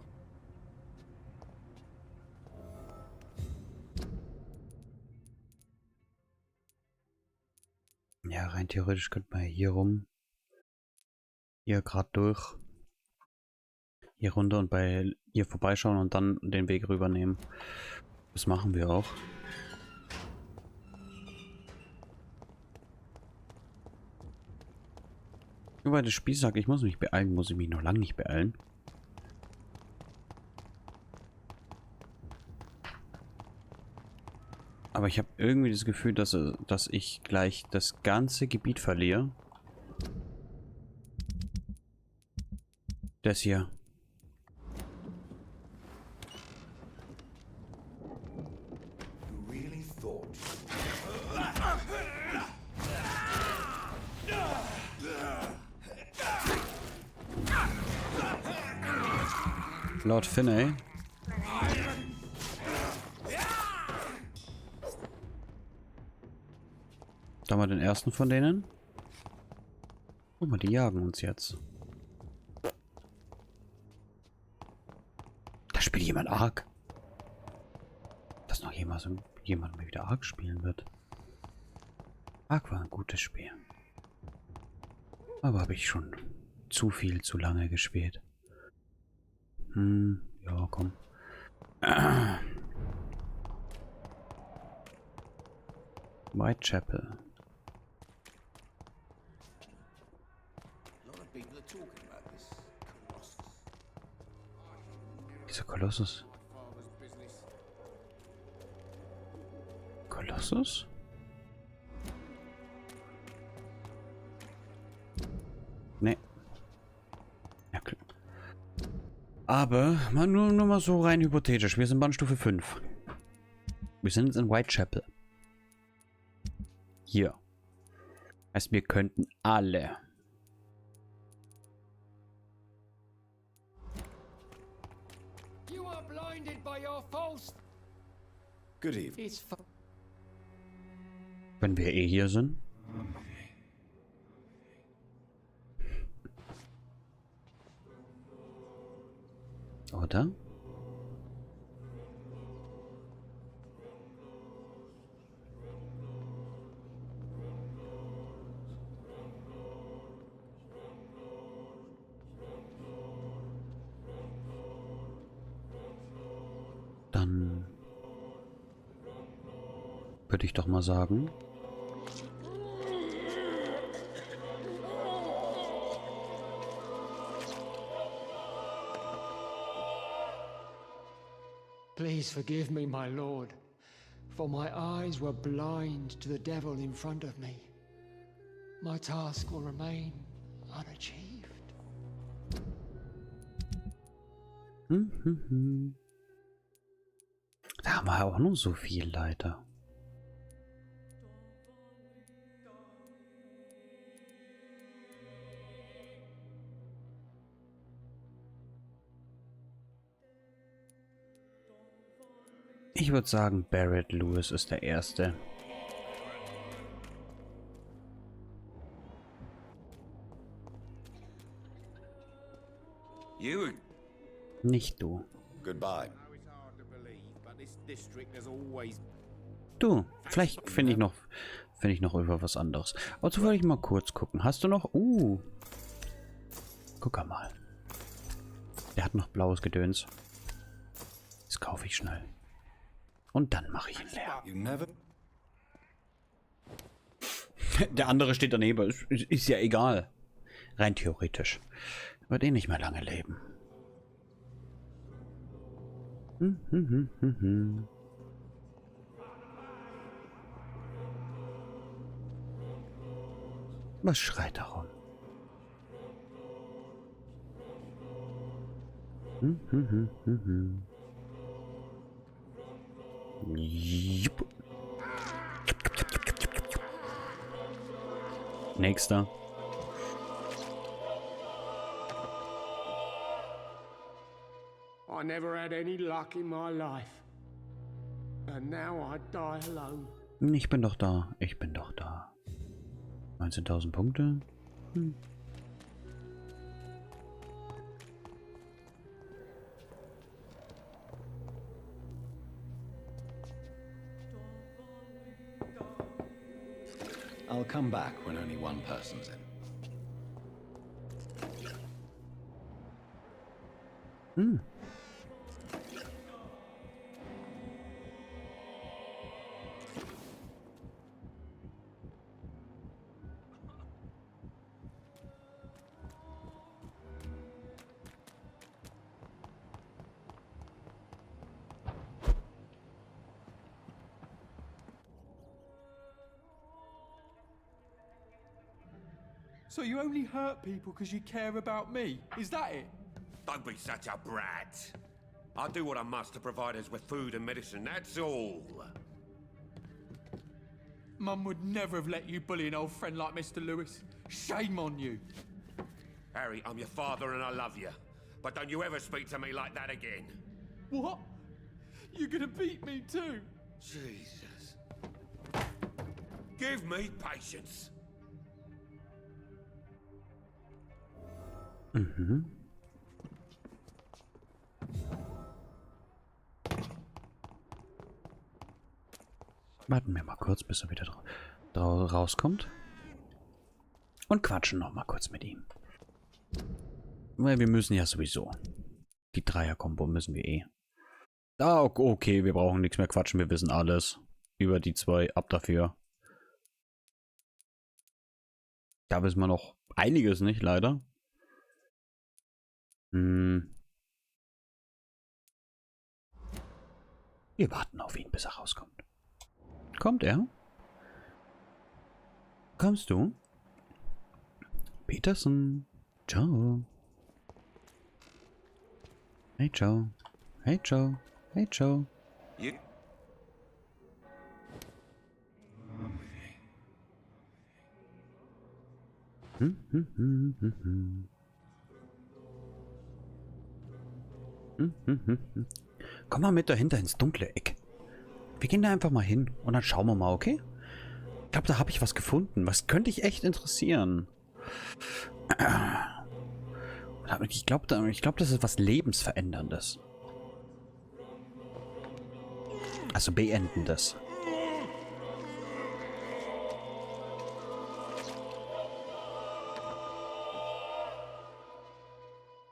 Speaker 1: Ja, rein theoretisch könnte man hier rum. Hier gerade durch. Hier runter und bei hier vorbeischauen und dann den Weg rübernehmen. Das machen wir auch. Nur weil das Spiel sagt, ich muss mich beeilen, muss ich mich noch lange nicht beeilen. Aber ich habe irgendwie das Gefühl, dass ich gleich das ganze Gebiet verliere. Das hier. Lord Finney. Da haben wir den ersten von denen. Guck mal, die jagen uns jetzt. Da spielt jemand arg. Dass noch jemand mal wieder arg spielen wird. Arg war ein gutes Spiel. Aber habe ich schon zu lange gespielt. Ja, komm. Whitechapel. Dieser Kolossus. Kolossus? Nee. Ja, klar. Aber mal nur mal so rein hypothetisch. Wir sind Bahnstufe 5. Wir sind jetzt in Whitechapel. Hier. Heißt, wir könnten alle.
Speaker 2: You are blinded by your false.
Speaker 3: Good evening.
Speaker 2: It's
Speaker 1: Wenn wir eh hier sind. Oder? Dann würde ich doch mal sagen.
Speaker 2: Please forgive me, my lord, for my eyes were blind to the devil in front of me. My task will remain unachieved.
Speaker 1: Da haben wir auch noch so viel, leider. Ich würde sagen, Barrett Lewis ist der Erste.
Speaker 9: You?
Speaker 1: Nicht du.
Speaker 3: Goodbye.
Speaker 1: Du, vielleicht finde ich noch über was anderes. Aber zuvor wollte ich mal kurz gucken. Hast du noch? Guck mal. Der hat noch blaues Gedöns. Das kaufe ich schnell. Und dann mache ich ihn leer. Der andere steht daneben. Ist ja egal. Rein theoretisch. Wird eh nicht mehr lange leben. Was schreit darum? Jupp. Nächster.
Speaker 10: I never had any luck in my life. And now I die alone.
Speaker 1: Ich bin doch da. Ich bin doch da. 19.000 Punkte.
Speaker 3: I'll come back when only one person's in.
Speaker 11: So you only hurt people because you care about me? Is that it?
Speaker 9: Don't be such a brat. I do what I must to provide us with food and medicine, that's all.
Speaker 11: Mum would never have let you bully an old friend like Mr. Lewis. Shame on you.
Speaker 9: Harry, I'm your father and I love you. But don't you ever speak to me like that again.
Speaker 11: What? You're gonna beat me too?
Speaker 9: Jesus. Give me patience.
Speaker 1: Warten wir mal kurz, bis er wieder rauskommt. Und quatschen noch mal kurz mit ihm. Weil wir müssen ja sowieso. Die Dreier-Kombo müssen wir eh. Okay, wir brauchen nichts mehr quatschen. Wir wissen alles. Über die zwei. Ab dafür. Da wissen wir noch einiges nicht, leider. Wir warten auf ihn, bis er rauskommt. Kommt er? Kommst du? Peterson. Ciao. Hey Joe. Hey Joe. Hey Joe.
Speaker 9: You...
Speaker 1: Komm mal mit dahinter ins dunkle Eck. Wir gehen da einfach mal hin und dann schauen wir mal, okay? Ich glaube, da habe ich was gefunden. Was könnte dich echt interessieren? Ich glaube, das ist was Lebensveränderndes. Also Beendendes.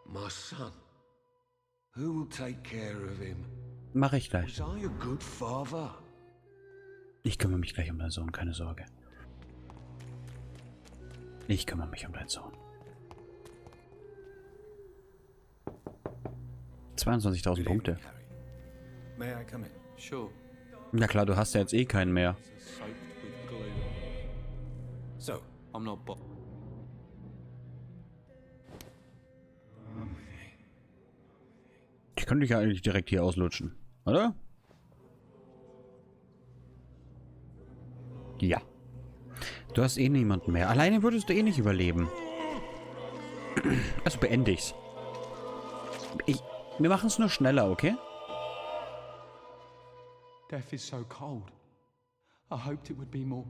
Speaker 7: My son. Who will take care of him?
Speaker 1: Mache ich gleich.
Speaker 7: Was I a good father?
Speaker 1: Ich kümmere mich gleich um deinen Sohn, keine Sorge. Ich kümmere mich um deinen Sohn. 22.000 Punkte.
Speaker 3: May I come in?
Speaker 6: Sure.
Speaker 1: Ja klar, du hast ja jetzt eh keinen mehr.
Speaker 6: Soaked with glue.
Speaker 3: So,
Speaker 6: I'm not bo-
Speaker 1: Ich könnte dich ja eigentlich direkt hier auslutschen, oder? Ja. Du hast eh niemanden mehr. Alleine würdest du eh nicht überleben. Also beende ich's. Wir machen es nur schneller, okay?
Speaker 11: Death is so cold. I hoped it would be more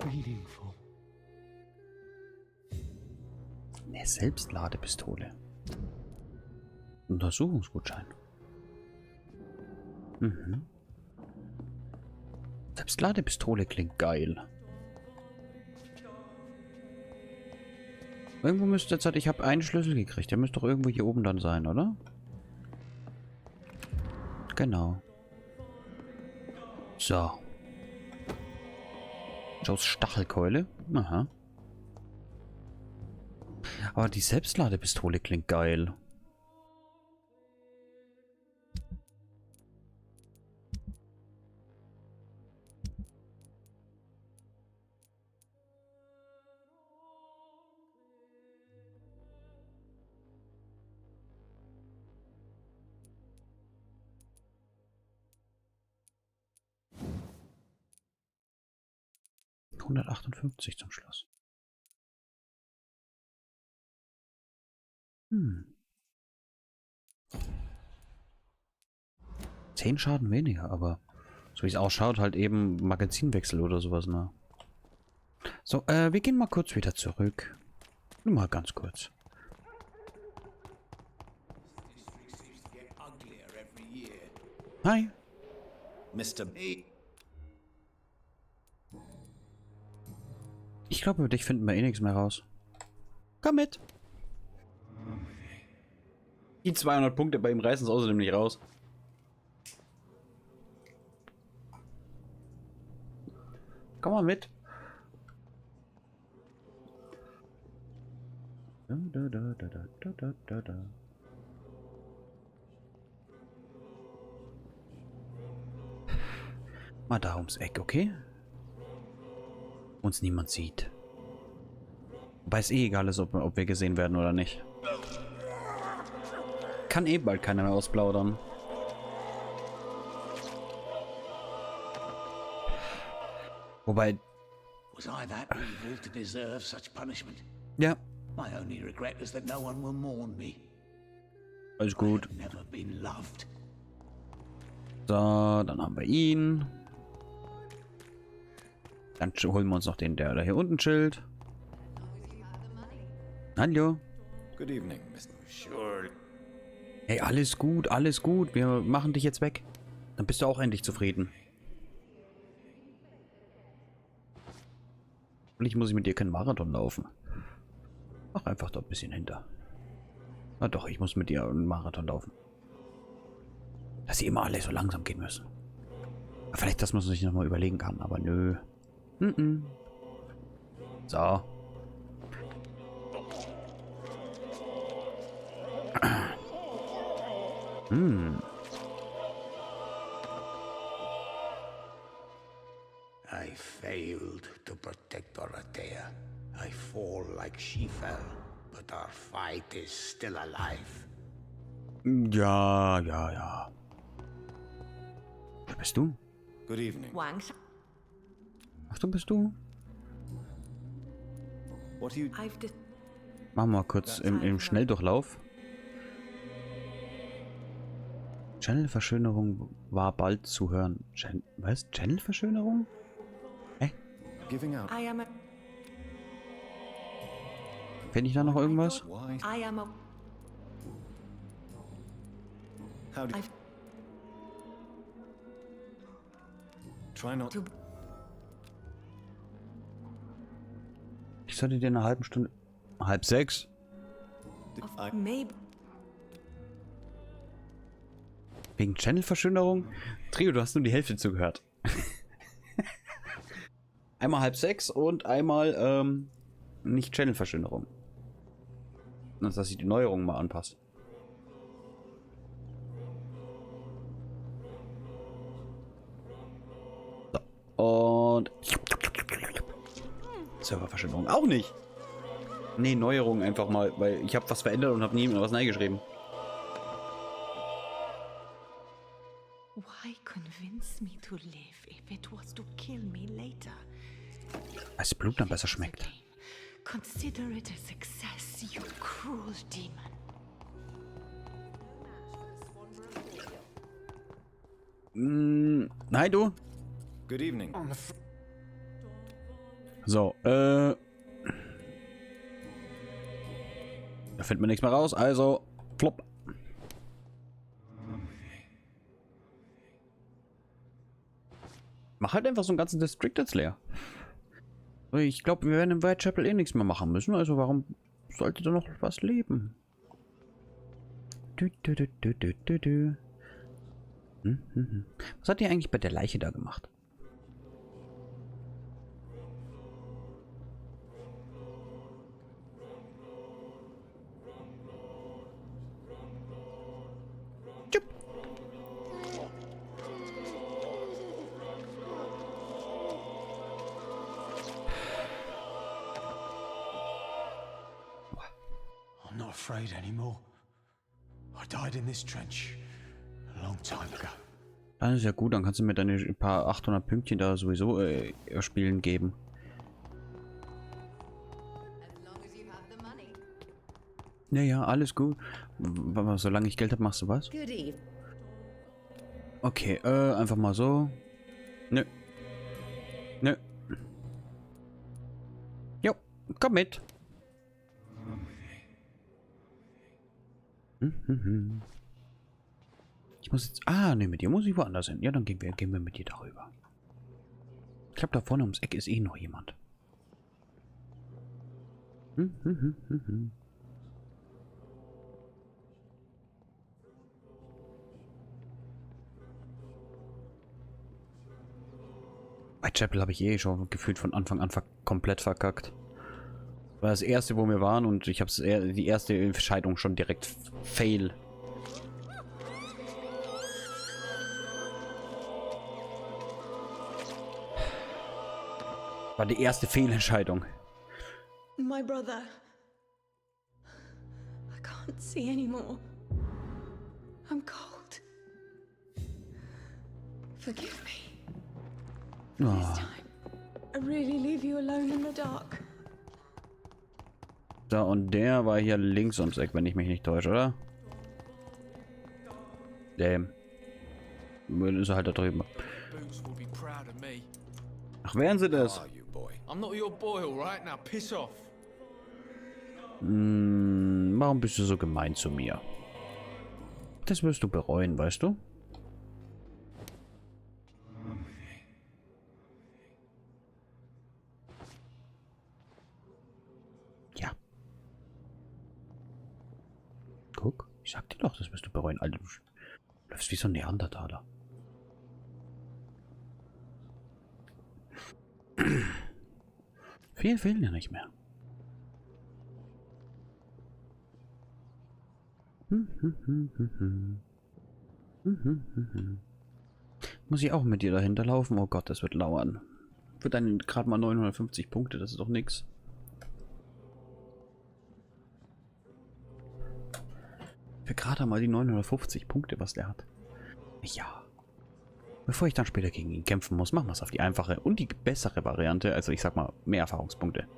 Speaker 11: meaningful.
Speaker 1: Eine Selbstladepistole. Untersuchungsgutschein. Mhm. Selbstladepistole klingt geil. Irgendwo müsste jetzt halt, ich habe einen Schlüssel gekriegt. Der müsste doch irgendwo hier oben dann sein, oder? Genau. So. Joes Stachelkeule. Aha. Aber die Selbstladepistole klingt geil. ...158 zum Schluss. 10 Schaden weniger, aber... So wie es ausschaut, halt eben Magazinwechsel oder sowas, ne? So, wir gehen mal kurz wieder zurück. Nur mal ganz kurz. Hi.
Speaker 3: Mr.
Speaker 1: Ich glaube, über dich finden wir eh nichts mehr raus. Komm mit. Die 200 Punkte bei ihm reißen es außerdem nicht raus. Komm mal mit. Mal da ums Eck, okay? Uns niemand sieht. Wobei es eh egal ist, ob wir gesehen werden oder nicht. Kann eh bald keiner mehr ausplaudern. Wobei...
Speaker 12: Was I that evil to deserve such punishment?
Speaker 1: Ja.
Speaker 12: My only regret is that no one will mourn me.
Speaker 1: Alles gut.
Speaker 12: I've never been loved.
Speaker 1: So, dann haben wir ihn. Dann holen wir uns noch den, der da hier unten chillt. Hallo.
Speaker 3: Good evening, Mr. Sure.
Speaker 1: Hey, alles gut, alles gut. Wir machen dich jetzt weg. Dann bist du auch endlich zufrieden. Und muss ich mit dir keinen Marathon laufen. Mach einfach dort ein bisschen hinter. Na doch, ich muss mit dir einen Marathon laufen. Dass sie immer alle so langsam gehen müssen. Vielleicht, dass man sich nochmal überlegen kann, aber nö. So.
Speaker 12: I failed to protect Dorothea. I fall like she fell, but our fight is still alive.
Speaker 1: Ja, ja, ja. Wer bist du?
Speaker 3: Good evening.
Speaker 1: Ach, du bist du?
Speaker 3: What are you...
Speaker 1: Machen wir mal kurz im Schnelldurchlauf. Channel-Verschönerung war bald zu hören. Was? Channel-Verschönerung? Hä?
Speaker 3: Giving out.
Speaker 1: Finde ich da noch irgendwas?
Speaker 3: Why? How do you... Try not...
Speaker 1: Ich sollte dir in einer halben Stunde... 5:30? Wegen Channel-Verschönerung? Trio, du hast nur die Hälfte zugehört. Einmal 5:30 und einmal nicht Channel-Verschönerung. Dass ich die Neuerungen mal anpasse. So. Und Serververschönerung auch nicht. Nee, Neuerungen einfach mal, weil ich habe was verändert und habe nie was reingeschrieben.
Speaker 4: Why convince me to live if it was to kill me later?
Speaker 1: Als Blut dann besser schmeckt.
Speaker 4: Consider it a success, you cruel demon.
Speaker 1: Nein, du.
Speaker 3: Good evening.
Speaker 1: So, da findet man nichts mehr raus, also flop. Mach halt einfach so einen ganzen District jetzt leer. Ich glaube, wir werden im Whitechapel eh nichts mehr machen müssen, also warum sollte da noch was leben? Was hat ihr eigentlich bei der Leiche da gemacht?
Speaker 7: I'm not afraid anymore. I died in this trench a long time ago.
Speaker 1: Das ist ja gut, dann kannst du mir deine paar 800 Pünktchen da sowieso spielen geben. Ja, ja, alles gut. Solange ich Geld habe, machst du was? Okay, einfach mal so. Nö. Nö. Jo, komm mit. Ich muss jetzt... Ah, ne, mit dir muss ich woanders hin. Ja, dann gehen wir mit dir darüber. Ich glaube, da vorne ums Eck ist eh noch jemand. Bei Chapel habe ich eh schon gefühlt von Anfang an komplett verkackt. War das erste, wo wir waren, und ich habe die erste Entscheidung schon direkt fail. War die erste Fehlentscheidung.
Speaker 13: My brother. I can't see anymore. I'm cold. Forgive me.
Speaker 1: Oh.
Speaker 13: This time, I really leave you alone in the dark.
Speaker 1: So, und der war hier links ums Eck, wenn ich mich nicht täusche, oder? Damn. Ist er halt da drüben. Ach, wären sie das? Warum bist du so gemein zu mir? Das wirst du bereuen, weißt du? Ja. Guck, ich sag dir doch, das wirst du bereuen. Alter, du läufst wie so ein Neandertaler. Viel fehlen ja nicht mehr. Muss ich auch mit dir dahinter laufen? Oh Gott, das wird lauern. Für dann gerade mal 950 Punkte, das ist doch nix. Für gerade mal die 950 Punkte, was der hat. Ja. Bevor ich dann später gegen ihn kämpfen muss, machen wir es auf die einfache und die bessere Variante. Also ich sag mal, mehr Erfahrungspunkte.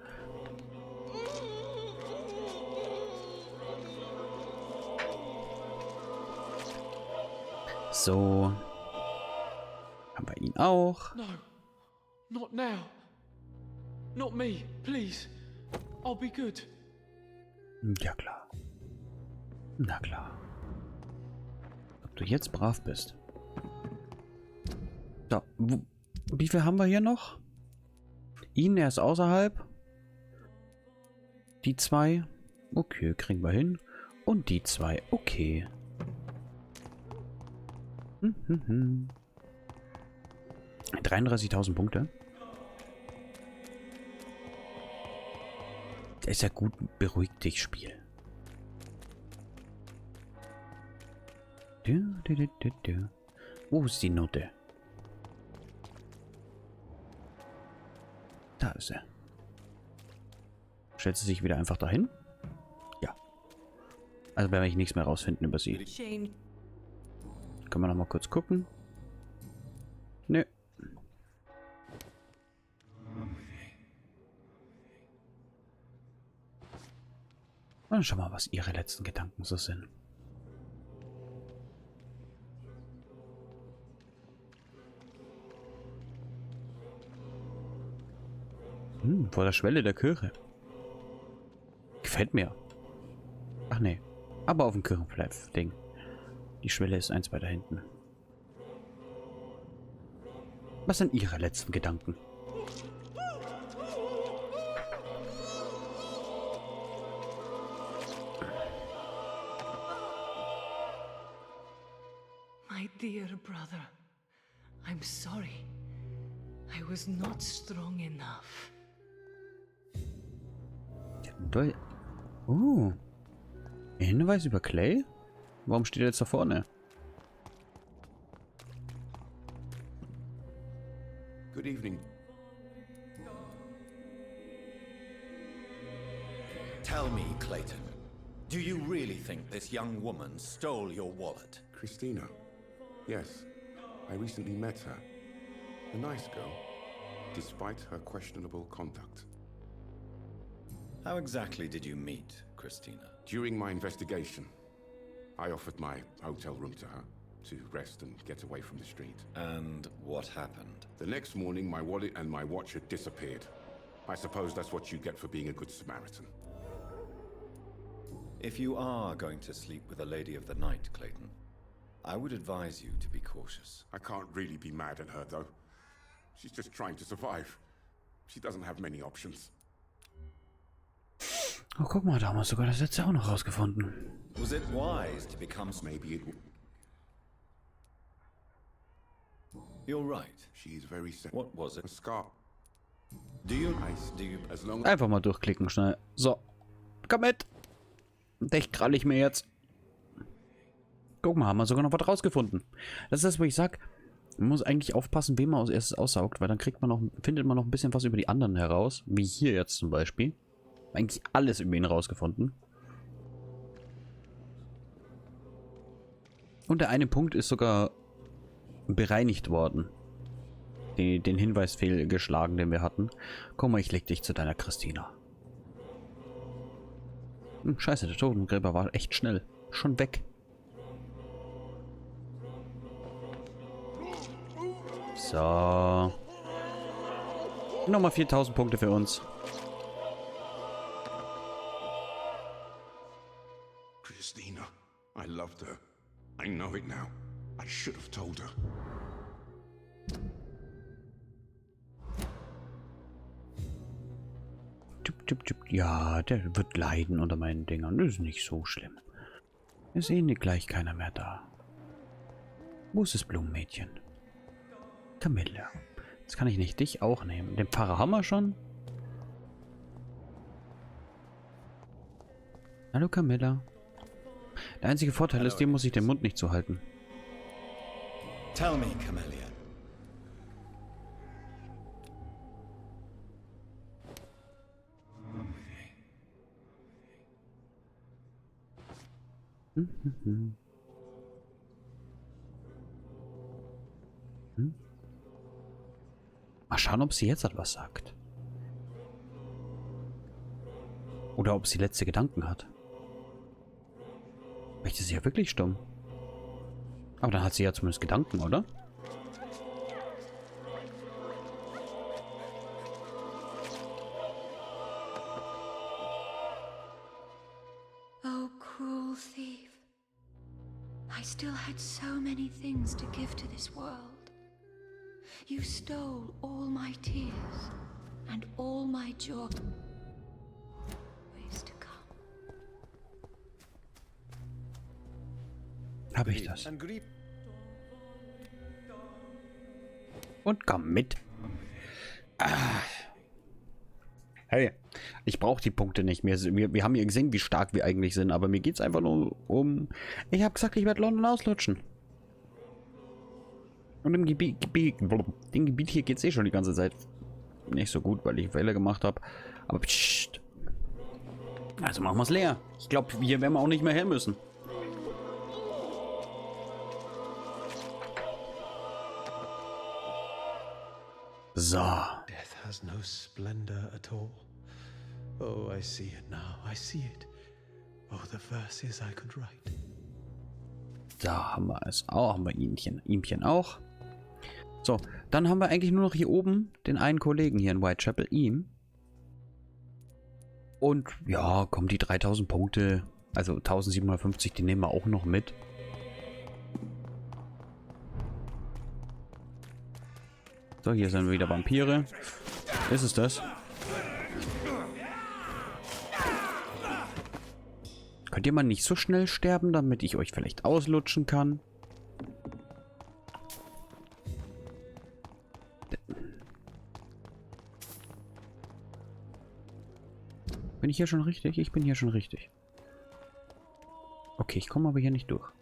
Speaker 1: So. Haben wir ihn auch.
Speaker 11: No, not now. Not me, please. I'll be good.
Speaker 1: Ja klar. Na klar. Ob du jetzt brav bist. So, wie viel haben wir hier noch? Ihn, er ist außerhalb. Die zwei. Okay, kriegen wir hin. Und die zwei. Okay. 33.000 Punkte. Der ist ja gut. Beruhig dich, Spiel. Wo ist die Note? Da ist er. Stellt sie sich wieder einfach dahin? Ja. Also werde ich nichts mehr rausfinden über sie. Können wir noch mal kurz gucken? Nö. Dann schauen wir mal, was ihre letzten Gedanken so sind. Vor der Schwelle der Kirche. Gefällt mir. Ach nee. Aber auf dem Kirchenpfeif-Ding. Die Schwelle ist eins weiter hinten. Was sind Ihre letzten Gedanken?
Speaker 13: My dear brother, I'm sorry. I was not strong enough.
Speaker 1: Hinweis über Clay? Warum steht er jetzt da vorne?
Speaker 14: Good evening.
Speaker 3: Tell me, Clayton, do you really think this young woman stole your wallet?
Speaker 14: Christina. Yes, I recently met her. A nice girl, despite her questionable conduct.
Speaker 3: How exactly did you meet Christina?
Speaker 14: During my investigation, I offered my hotel room to her to rest and get away from the street.
Speaker 3: And what happened?
Speaker 14: The next morning, my wallet and my watch had disappeared. I suppose that's what you get for being a good Samaritan.
Speaker 3: If you are going to sleep with a lady of the night, Clayton, I would advise you to be cautious.
Speaker 14: I can't really be mad at her, though. She's just trying to survive. She doesn't have many options.
Speaker 1: Oh, guck mal, da haben wir sogar das letzte auch noch rausgefunden.
Speaker 3: Was it wise to become...
Speaker 14: Maybe it...
Speaker 3: You're right.
Speaker 14: She's very sad.
Speaker 3: What was it?
Speaker 14: A scar.
Speaker 3: Do you...
Speaker 14: As long
Speaker 1: Einfach mal durchklicken, schnell. So. Komm mit. Dich krall ich mir jetzt. Guck mal, haben wir sogar noch was rausgefunden. Das ist das, wo ich sag, man muss eigentlich aufpassen, wen man als erstes aussaugt, weil dann findet man noch ein bisschen was über die anderen heraus. Wie hier jetzt zum Beispiel. Eigentlich alles über ihn rausgefunden. Und der eine Punkt ist sogar bereinigt worden. Den Hinweis fehlgeschlagen, den wir hatten. Komm mal, ich leg dich zu deiner Christina. Scheiße, der Totengräber war echt schnell. Schon weg. So. Nochmal 4000 Punkte für uns.
Speaker 14: Christina, I loved her. I know it now. I should have told her.
Speaker 1: Ja, der wird leiden unter meinen Dingern. Das ist nicht so schlimm. Wir sehen gleich keiner mehr da. Wo ist das Blumenmädchen? Camilla. Jetzt kann ich nicht dich auch nehmen. Den Pfarrer haben wir schon. Hallo Camilla. Der einzige Vorteil ist, dir muss ich den Mund nicht zuhalten.
Speaker 3: Tell me, Camilla.
Speaker 1: Hm. Mal schauen, ob sie jetzt etwas sagt. Oder ob sie letzte Gedanken hat. Vielleicht ist sie ja wirklich stumm. Aber dann hat sie ja zumindest Gedanken, oder?
Speaker 15: Oh, cruel thief. I still had so many things to give to this world. You stole all my tears and all my joy. Ways to come.
Speaker 1: Habe ich das? Und komm mit. Ah. Hey, ich brauche die Punkte nicht mehr. Wir haben ja gesehen, wie stark wir eigentlich sind, aber mir geht es einfach nur um... Ich habe gesagt, ich werde London auslutschen. Und im Gebiet hier geht es eh schon die ganze Zeit nicht so gut, weil ich Fehler gemacht habe. Aber pssst. Also machen wir es leer. Ich glaube, hier werden wir auch nicht mehr her müssen. So.
Speaker 16: Death has no splendor at all. Oh, I see it now. I see it. Oh, the verses I could write.
Speaker 1: Da haben wir es auch. Haben wir ihmchen auch. So, dann haben wir eigentlich nur noch hier oben den einen Kollegen hier in Whitechapel, ihm. Und ja, kommen die 3000 Punkte, also 1750, die nehmen wir auch noch mit. So, hier sind wieder Vampyre. Ist es das? Könnt ihr mal nicht so schnell sterben, damit ich euch vielleicht auslutschen kann? Bin ich hier schon richtig? Ich bin hier schon richtig. Okay, ich komme aber hier nicht durch.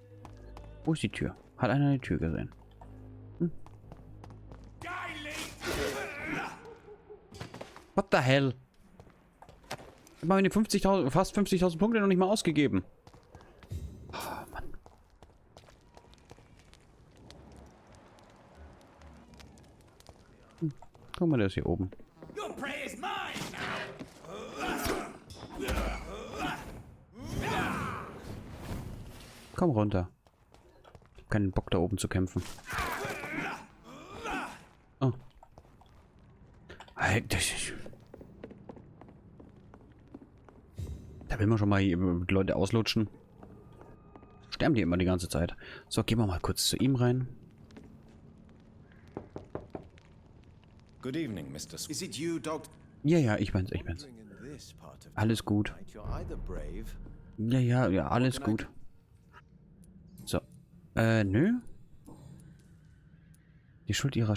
Speaker 1: Wo ist die Tür? Hat einer eine Tür gesehen? Hm? What the hell? Ich habe meine 50.000, fast 50.000 Punkte noch nicht mal ausgegeben. Oh, Mann. Guck mal, der ist hier oben. Komm runter. Ich hab keinen Bock da oben zu kämpfen. Oh. Da will man schon mal Leute auslutschen. Sterben die immer die ganze Zeit. So, gehen wir mal kurz zu ihm rein.
Speaker 3: Good evening, Mr. Is it you, Dog?
Speaker 1: Ja, ich bin's. Alles gut. Ja, alles gut. So. Nö. Die Schuld ihrer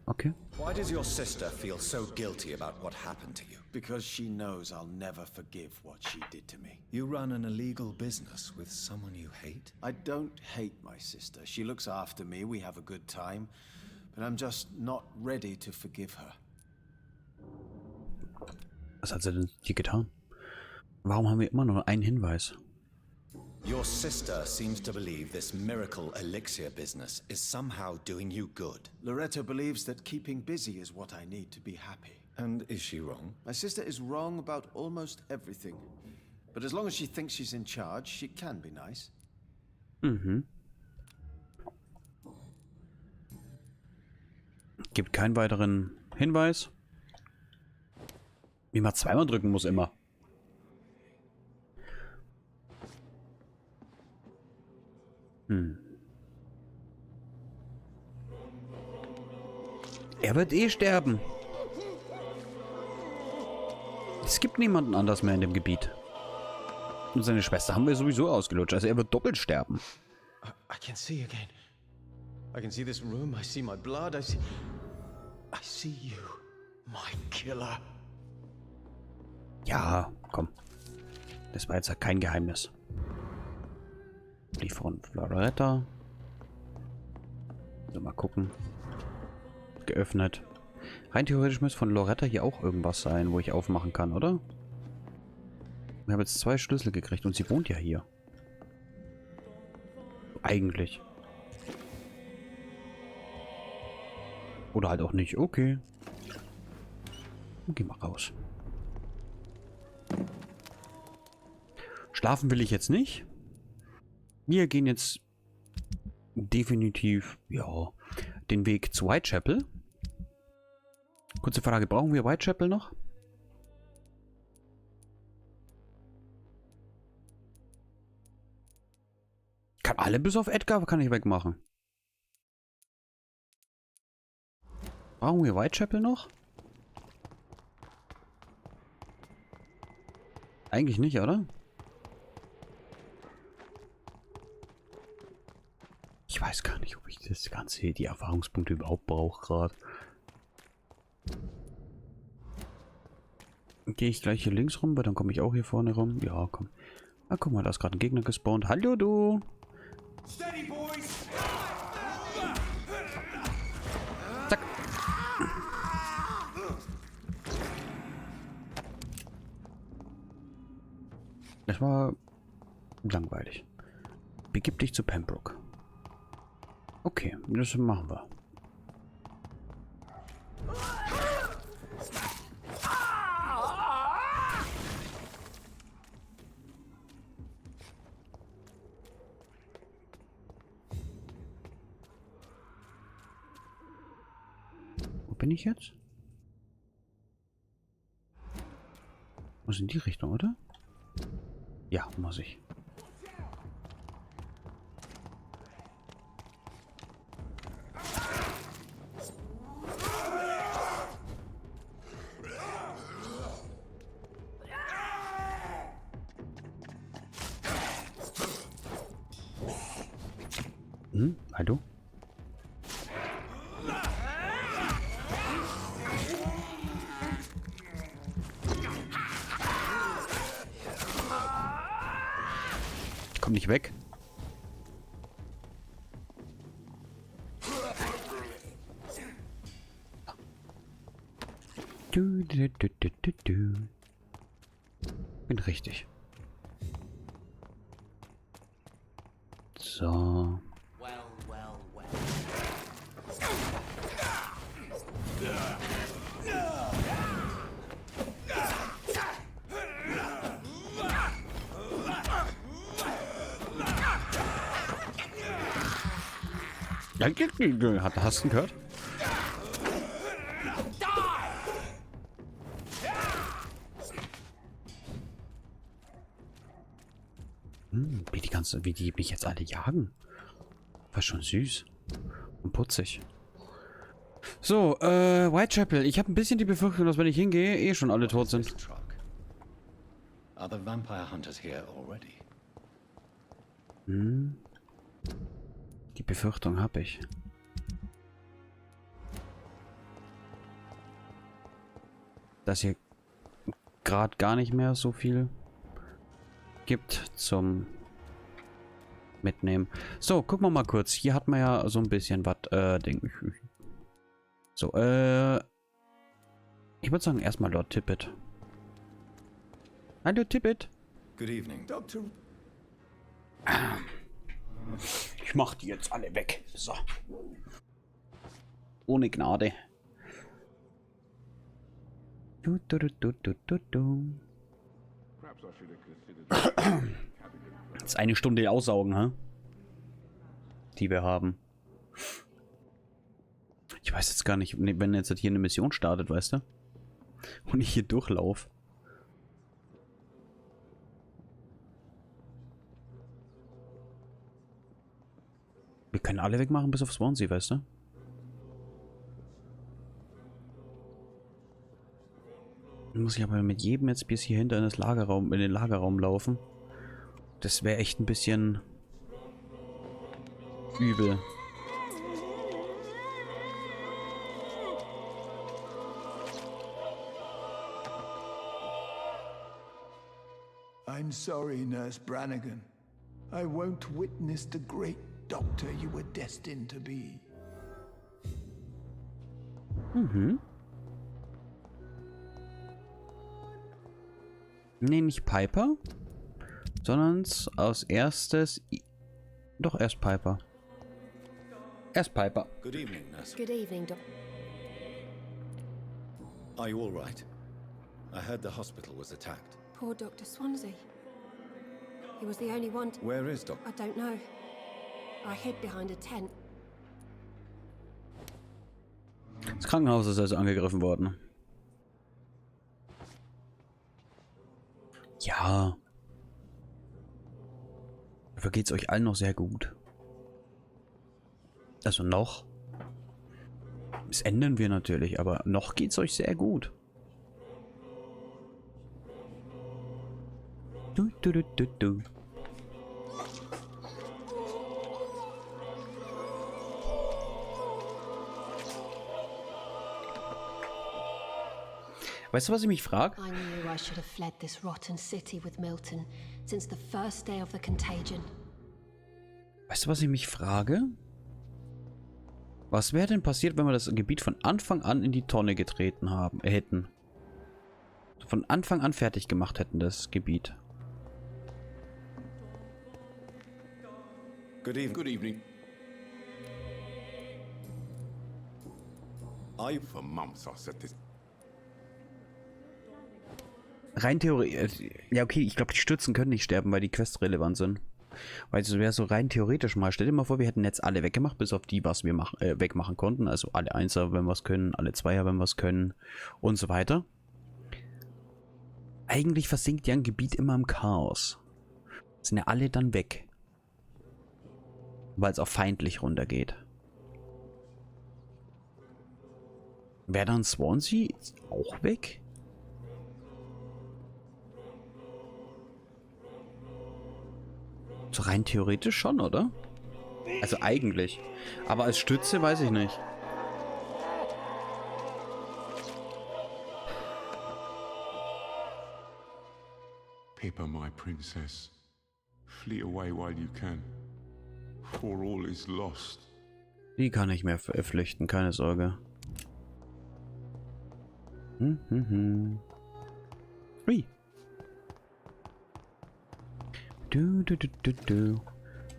Speaker 1: okay.
Speaker 3: Why does your sister feel so guilty about what happened to you?
Speaker 17: Because she knows I'll never forgive what she did to me.
Speaker 3: You run an illegal business with someone you hate?
Speaker 17: I don't hate my sister. She looks after me, we have a good time. But I'm just not ready to forgive her.
Speaker 1: Was hat sie denn hier getan? Warum haben wir immer nur einen Hinweis?
Speaker 3: Your sister seems to believe this miracle elixir business is somehow doing you good.
Speaker 17: Loretta believes that keeping busy is what I need to be happy.
Speaker 3: And is she wrong?
Speaker 17: My sister is wrong about almost everything. But as long as she thinks she's in charge, she can be nice.
Speaker 1: Mhm. Gibt keinen weiteren Hinweis. Wie man zweimal drücken muss immer. Er wird eh sterben. Es gibt niemanden anders mehr in dem Gebiet. Und seine Schwester haben wir sowieso ausgelutscht. Also er wird doppelt sterben.
Speaker 16: I can see again. I can see this room. I see my blood. I see you, my killer.
Speaker 1: Ja, komm. Das war jetzt ja kein Geheimnis. Brief von Loretta. So, mal gucken. Geöffnet. Rein theoretisch müsste von Loretta hier auch irgendwas sein, wo ich aufmachen kann, oder? Wir haben jetzt 2 Schlüssel gekriegt und sie wohnt ja hier. Eigentlich. Oder halt auch nicht. Okay. Geh mal raus. Schlafen will ich jetzt nicht. Wir gehen jetzt definitiv, ja, den Weg zu Whitechapel. Kurze Frage, brauchen wir Whitechapel noch? Kann alle bis auf Edgar, kann ich wegmachen. Brauchen wir Whitechapel noch? Eigentlich nicht, oder? Ich weiß gar nicht, ob ich das Ganze, die Erfahrungspunkte überhaupt brauche gerade. Gehe ich gleich hier links rum, weil dann komme ich auch hier vorne rum. Ja, komm. Ah, guck mal, da ist gerade ein Gegner gespawnt. Hallo, du! Zack. Das war langweilig. Begib dich zu Pembroke. Okay, das machen wir. Wo bin ich jetzt? Muss in die Richtung, oder? Ja, muss ich. Hallo? Ich komm nicht weg. Bin richtig. So. Hast du ihn gehört? Wie die mich jetzt alle jagen. War schon süß. Und putzig. So, Whitechapel. Ich habe ein bisschen die Befürchtung, dass wenn ich hingehe, eh schon alle tot sind.
Speaker 3: Are the vampire hunters here already?
Speaker 1: Die Befürchtung habe ich. Dass hier gerade gar nicht mehr so viel gibt zum Mitnehmen. So, gucken wir mal kurz. Hier hat man ja so ein bisschen was, So, ich würde sagen, erstmal Lord Tippett. Hallo, Tippett.
Speaker 3: Good evening, Doctor.
Speaker 1: Ich mach die jetzt alle weg. So. Ohne Gnade. Jetzt eine Stunde aussaugen, hä? Die wir haben. Ich weiß jetzt gar nicht, wenn jetzt hier eine Mission startet, weißt du? Und ich hier durchlaufe. Wir können alle wegmachen bis auf Swansea, weißt du? Muss ich aber mit jedem jetzt bis hier hinter in den Lagerraum laufen. Das wäre echt ein bisschen übel.
Speaker 7: I'm sorry, Nurse Brannigan. I won't witness the great doctor you were destined to be. Nee, nicht Piper, sondern als erstes
Speaker 1: Doch, erst Piper. Erst Piper.
Speaker 3: Good evening, nurse.
Speaker 5: Good evening, Doc.
Speaker 3: Are you all right? I heard the hospital was attacked.
Speaker 5: Poor Dr. Swansea. He was the only one.
Speaker 3: Where is Doc?
Speaker 5: I don't know. I hid behind a tent.
Speaker 1: Das Krankenhaus ist also angegriffen worden. Ja. Dafür geht's euch allen noch sehr gut. Also noch. Das ändern wir natürlich, aber noch geht's euch sehr gut. Du. Weißt du, was ich mich frage?
Speaker 5: I knew I should have fled this rotten city with Milton since the first day of the contagion.
Speaker 1: Weißt du, was ich mich frage? Was wäre denn passiert, wenn wir das Gebiet von Anfang an in die Tonne getreten hätten? Von Anfang an fertig gemacht hätten, das Gebiet.
Speaker 3: Good evening.
Speaker 14: Good evening.
Speaker 3: For
Speaker 14: months I said this.
Speaker 1: Rein theoretisch. Ja, okay, ich glaube, die Stützen können nicht sterben, weil die Quests relevant sind. Weil es wäre so rein theoretisch mal. Stell dir mal vor, wir hätten jetzt alle weggemacht, bis auf die, was wir wegmachen konnten. Also alle Einser, wenn wir es können, alle Zweier, wenn wir es können und so weiter. Eigentlich versinkt ja ein Gebiet immer im Chaos. Sind ja alle dann weg. Weil es auch feindlich runtergeht. Wäre dann Swansea auch weg? So rein theoretisch schon, oder? Also eigentlich. Aber als Stütze weiß ich nicht.
Speaker 14: Pippa, my princess, flee away while you can, for all is lost.
Speaker 1: Die kann nicht mehr flüchten, keine Sorge. Hui. Du.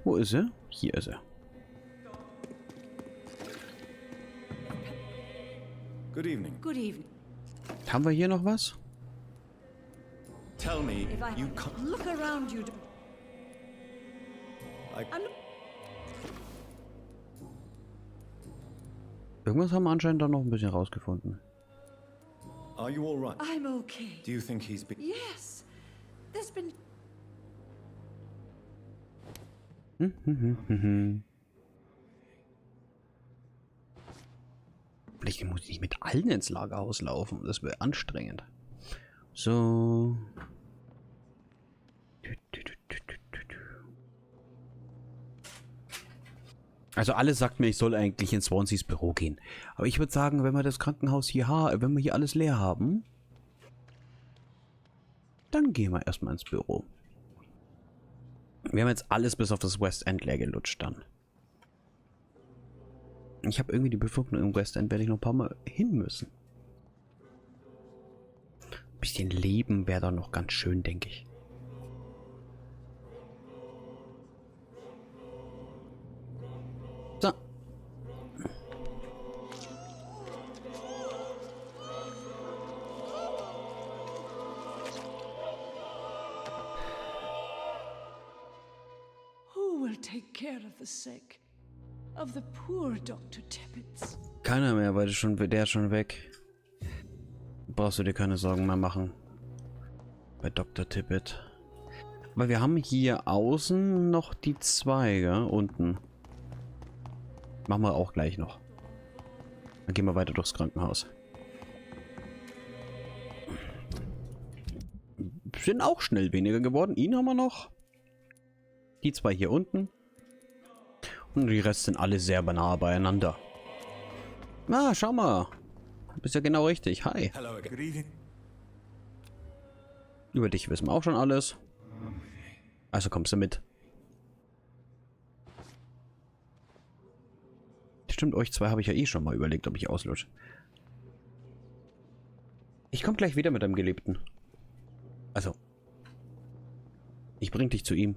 Speaker 1: Wo ist er? Hier ist er.
Speaker 3: Good evening.
Speaker 4: Good evening.
Speaker 1: Haben wir hier noch was?
Speaker 3: Tell me,
Speaker 4: If I
Speaker 3: you can't.
Speaker 4: look around you.
Speaker 1: Irgendwas haben wir anscheinend da noch ein bisschen rausgefunden.
Speaker 3: Are you all right?
Speaker 4: I'm okay.
Speaker 3: Do you think he's been?
Speaker 4: Yes. There's been.
Speaker 1: Ich muss nicht mit allen ins Lagerhaus laufen. Das wäre anstrengend. So. Also alles sagt mir, ich soll eigentlich in Swanseas Büro gehen. Aber ich würde sagen, wenn wir das Krankenhaus hier haben, wenn wir hier alles leer haben, dann gehen wir erstmal ins Büro. Wir haben jetzt alles bis auf das West End leer gelutscht dann. Ich habe irgendwie die Befürchtung, im West End werde ich noch ein paar Mal hin müssen. Ein bisschen Leben wäre da noch ganz schön, denke ich. So.
Speaker 13: Who will take care of the sick? Of the poor, Dr. Tippett?
Speaker 1: Keiner mehr, weil der ist schon weg. Brauchst du dir keine Sorgen mehr machen. Bei Dr. Tippett. Weil wir haben hier außen noch die zwei, gell? Unten. Machen wir auch gleich noch. Dann gehen wir weiter durchs Krankenhaus. Sind auch schnell weniger geworden. Ihn haben wir noch. Die zwei hier unten. Und die Rest sind alle sehr nah beieinander. Ah, schau mal. Du bist ja genau richtig. Hi.
Speaker 3: Hello again. Good evening.
Speaker 1: Über dich wissen wir auch schon alles. Also kommst du mit. Stimmt, euch zwei habe ich ja eh schon mal überlegt, ob ich auslutsche. Ich komme gleich wieder mit deinem Geliebten. Also. Ich bring dich zu ihm.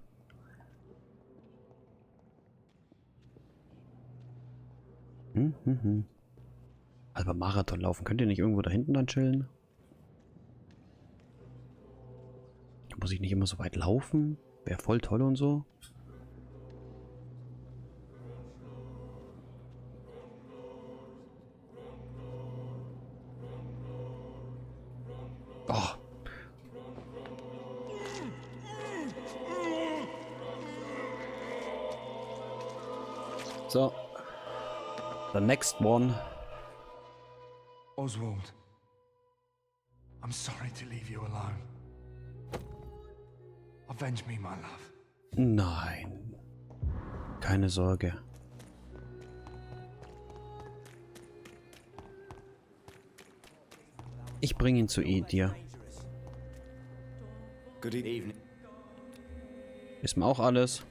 Speaker 1: Also beim Marathon laufen, könnt ihr nicht irgendwo da hinten dann chillen? Muss ich nicht immer so weit laufen? Wäre voll toll und so. Oh. So. The next one.
Speaker 18: Oswald, I'm sorry to leave you alone. Avenge me, my love.
Speaker 1: Nein. Keine Sorge. Ich bringe ihn zu dir.
Speaker 3: Good evening.
Speaker 1: Ist mir auch alles.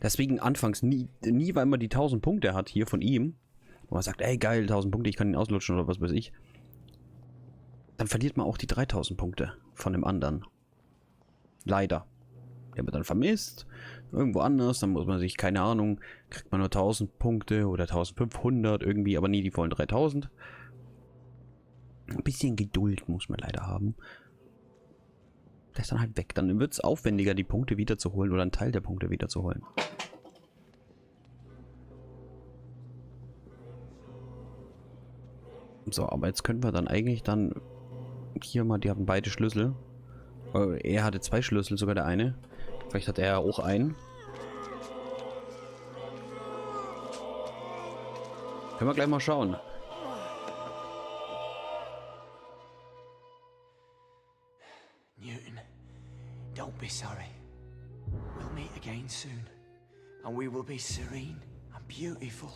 Speaker 1: Deswegen anfangs nie, weil man die 1000 Punkte hat hier von ihm. Wo man sagt, ey geil, 1000 Punkte, ich kann ihn auslutschen oder was weiß ich. Dann verliert man auch die 3000 Punkte von dem anderen. Leider. Der wird dann vermisst. Irgendwo anders, dann muss man sich, keine Ahnung, kriegt man nur 1000 Punkte oder 1500 irgendwie, aber nie die vollen 3000. Ein bisschen Geduld muss man leider haben. Der ist dann halt weg. Dann wird es aufwendiger, die Punkte wiederzuholen oder einen Teil der Punkte wiederzuholen. So, aber jetzt können wir dann eigentlich dann hier mal, die haben beide Schlüssel. Er hatte 2 Schlüssel, sogar der eine. Vielleicht hat er auch einen. Können wir gleich mal schauen.
Speaker 12: Newton, don't be sorry. We'll meet again soon. And we will be serene and beautiful.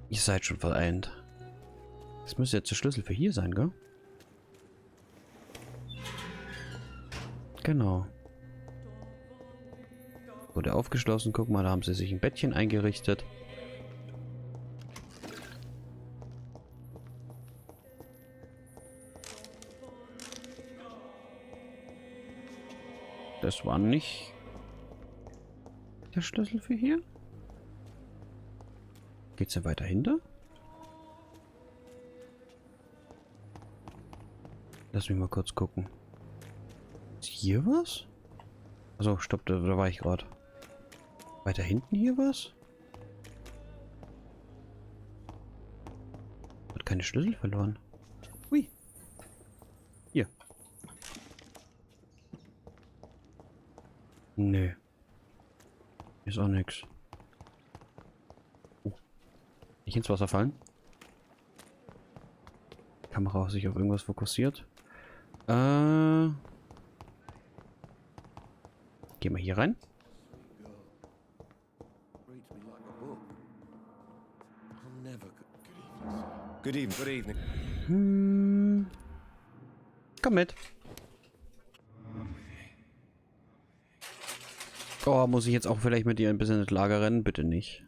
Speaker 1: Ihr seid schon vereint. Das müsste jetzt der Schlüssel für hier sein, gell? Genau. Wurde aufgeschlossen. Guck mal, da haben sie sich ein Bettchen eingerichtet. Das war nicht der Schlüssel für hier. Geht's denn weiter hinter? Lass mich mal kurz gucken. Ist hier was? Also stopp, da war ich gerade. Weiter hinten hier was? Hat keine Schlüssel verloren. Ui. Hier. Nö. Ist auch nix. Oh. Nicht ins Wasser fallen. Kamera sich auf irgendwas fokussiert. Gehen wir hier rein.
Speaker 3: Good evening. Good evening.
Speaker 1: Komm mit. Oh, muss ich jetzt auch vielleicht mit dir ein bisschen ins Lager rennen? Bitte nicht.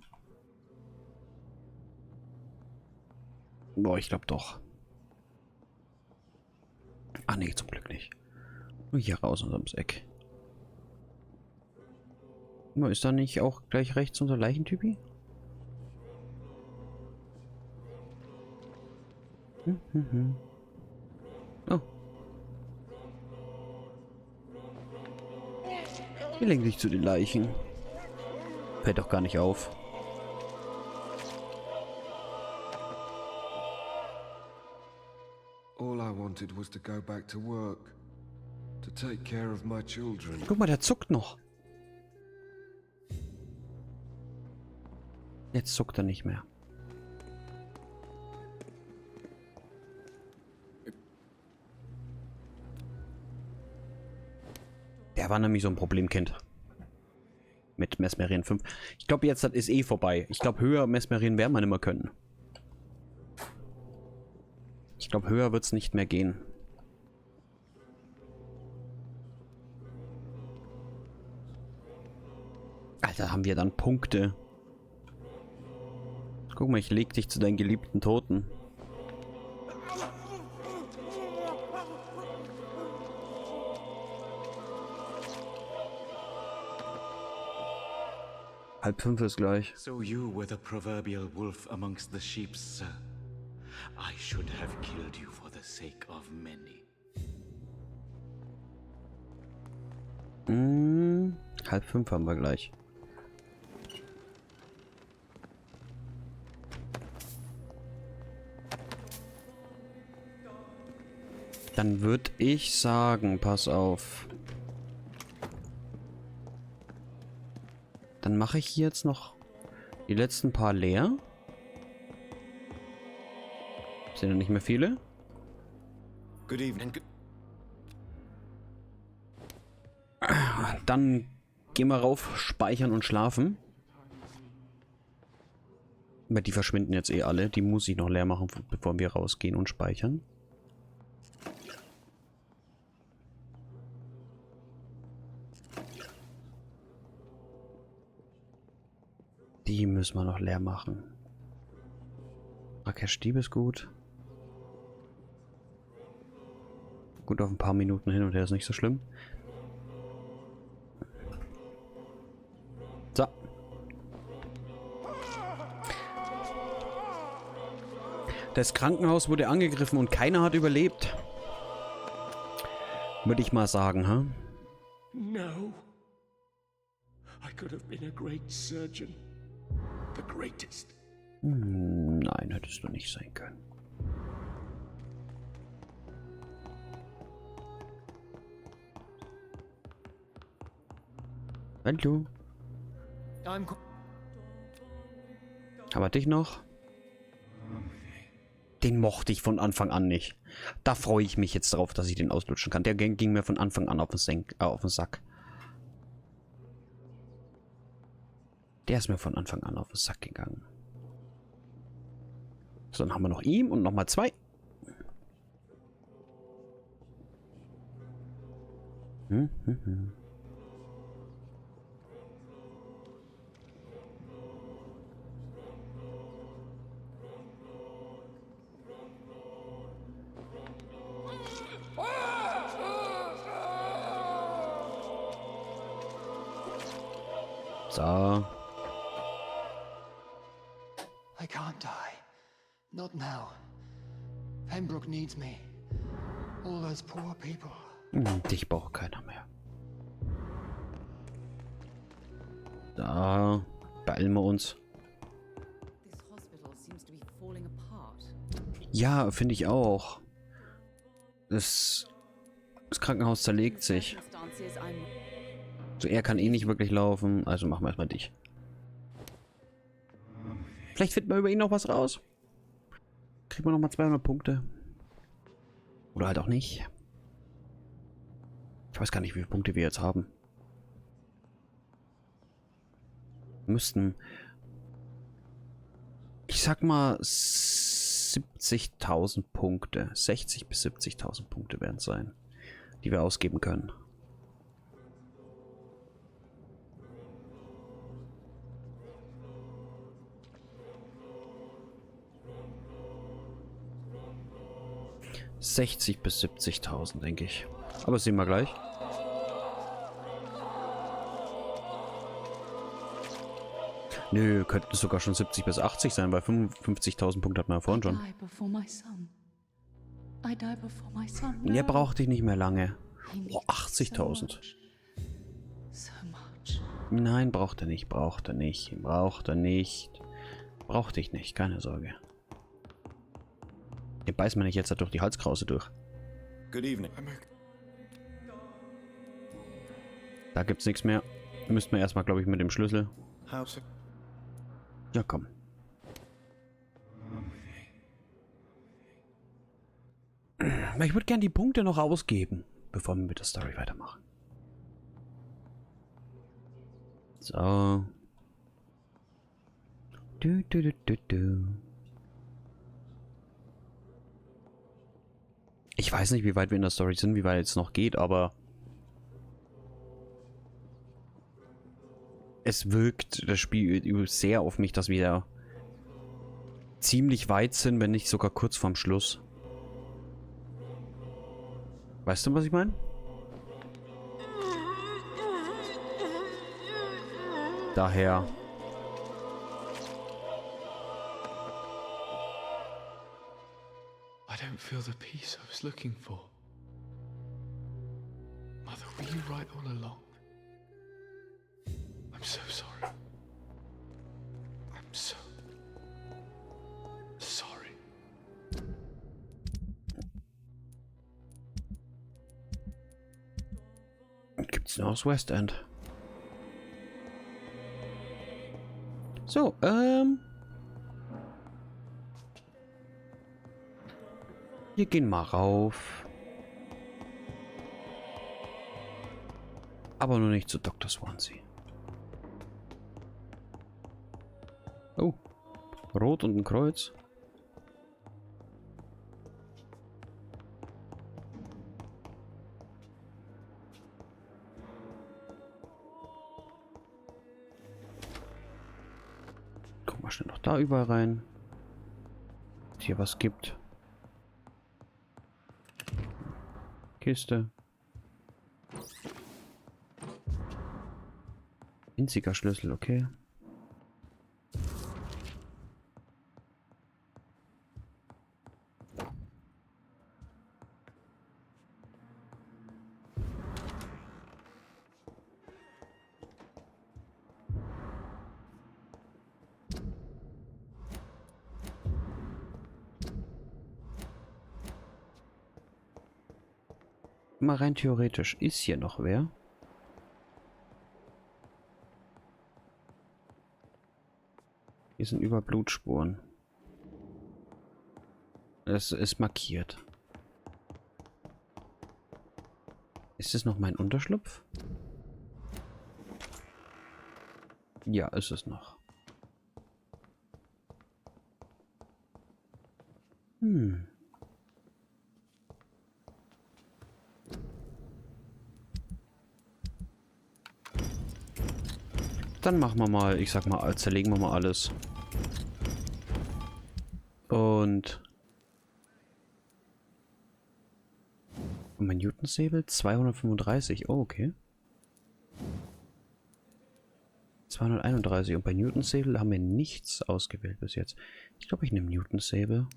Speaker 1: Boah, ich glaube doch. Ah nee, zum Glück nicht. Nur hier raus ums Eck. Ist da nicht auch gleich rechts unser Leichentypi? Oh. Wir lenken dich zu den Leichen. Fällt doch gar nicht auf.
Speaker 14: All I wanted was to go back to work, to take care of my children.
Speaker 1: Guck mal, der zuckt noch. Jetzt zuckt er nicht mehr. Der war nämlich so ein Problemkind. Mit Mesmerien 5. Ich glaube, jetzt das ist eh vorbei. Ich glaube, höher Mesmerien werden wir nicht mehr können. Ich glaube, höher wird es nicht mehr gehen. Alter, haben wir dann Punkte. Guck mal, ich leg dich zu deinen geliebten Toten. 4:30 ist gleich.
Speaker 19: So you were the proverbial wolf amongst the sheep, sir. I should have killed you for the sake of many.
Speaker 1: 4:30 haben wir gleich. Dann würde ich sagen, pass auf. Dann mache ich hier jetzt noch die letzten paar leer. Sind ja nicht mehr viele.
Speaker 3: Good evening.
Speaker 1: Dann gehen wir rauf, speichern und schlafen. Weil die verschwinden jetzt eh alle. Die muss ich noch leer machen, bevor wir rausgehen und speichern. Die müssen wir noch leer machen. Okay, Stieb ist gut. Gut, auf ein paar Minuten hin und her ist nicht so schlimm. So. Das Krankenhaus wurde angegriffen und keiner hat überlebt. Würde ich mal sagen, ha?
Speaker 10: No. I could have been a great surgeon. The greatest.
Speaker 1: Nein, hättest du nicht sein können. Hallo. Aber dich noch? Den mochte ich von Anfang an nicht. Da freue ich mich jetzt drauf, dass ich den auslutschen kann. Der ging mir von Anfang an auf den Sack. Der ist mir von Anfang an auf den Sack gegangen. So, dann haben wir noch ihn und nochmal 2. So.
Speaker 2: I can't die. Not now. Pembroke needs me. All those poor people.
Speaker 1: Dich braucht keiner mehr. Da beeilen wir uns. Ja, finde ich auch. Das Krankenhaus zerlegt sich. So, er kann eh nicht wirklich laufen, also machen wir erstmal dich. Vielleicht finden wir über ihn noch was raus. Kriegen wir nochmal 200 Punkte. Oder halt auch nicht. Ich weiß gar nicht, wie viele Punkte wir jetzt haben. Müssten, ich sag mal, 70.000 Punkte. 60.000 bis 70.000 Punkte werden es sein, die wir ausgeben können. Bis 70.000, denke ich. Aber das sehen wir gleich. Nö, könnten es sogar schon 70 bis 80 sein, weil 55.000 Punkte hat man ja vorhin schon. Der brauchte ich nicht mehr lange. Oh, 80.000. Nein, braucht er nicht, braucht er nicht, braucht er nicht. Brauchte ich nicht, keine Sorge. Den beißt man nicht jetzt durch die Halskrause durch.
Speaker 3: Good evening.
Speaker 1: Da gibt's nichts mehr. Müssten wir erstmal, glaube ich, mit dem Schlüssel. Ja, komm. Ich würde gerne die Punkte noch ausgeben, bevor wir mit der Story weitermachen. So. Ich weiß nicht, wie weit wir in der Story sind, wie weit es noch geht, aber es wirkt das Spiel sehr auf mich, dass wir ziemlich weit sind, wenn nicht sogar kurz vorm Schluss. Weißt du, was ich meine? Daher
Speaker 11: I don't feel the peace I was looking for. Mother, were you right all along? I'm so sorry. I'm so sorry.
Speaker 1: Gibt's noch aus West End? So, wir gehen mal rauf. Aber nur nicht zu Dr. Swansea. Oh, rot und ein Kreuz. Guck mal schnell noch da überall rein. Ob es hier was gibt. Kiste. Winziger Schlüssel, okay. Mal rein theoretisch, ist hier noch wer? Hier sind über Blutspuren. Es ist markiert. Ist es noch mein Unterschlupf? Ja, ist es noch. Dann machen wir mal, ich sag mal, zerlegen wir mal alles. Und mein Newtonsäbel 235. Oh, okay. 231. Und bei Newtonsäbel haben wir nichts ausgewählt bis jetzt. Ich glaube, ich nehme Newtonsäbel.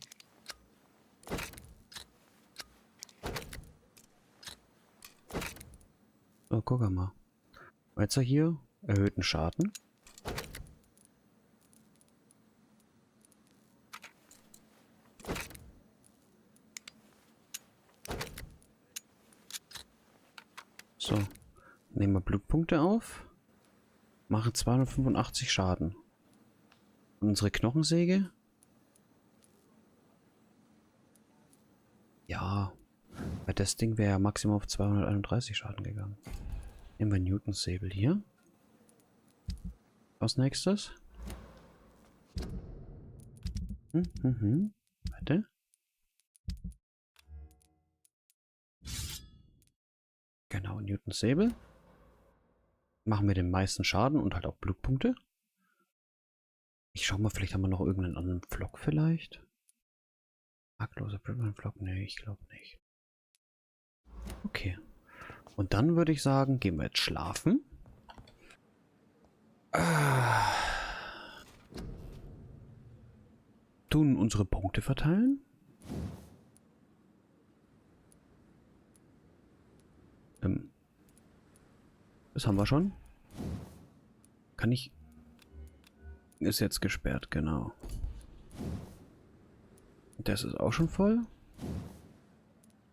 Speaker 1: Oh, guck mal. Jetzt hier erhöhten Schaden. So, nehmen wir Blutpunkte auf. Machen 285 Schaden. Und unsere Knochensäge? Ja, bei das Ding wäre ja maximal auf 231 Schaden gegangen. Nehmen wir Newtonsäbel hier. Was nächstes? Warte. Genau, Newtonsäbel. Machen wir den meisten Schaden und halt auch Blutpunkte. Ich schau mal, vielleicht haben wir noch irgendeinen anderen Pflock vielleicht. Argloser Pflock? Nee, ich glaube nicht. Okay. Und dann würde ich sagen, gehen wir jetzt schlafen. Tun unsere Punkte verteilen. Das haben wir schon. Kann ich... Ist jetzt gesperrt, genau. Das ist auch schon voll.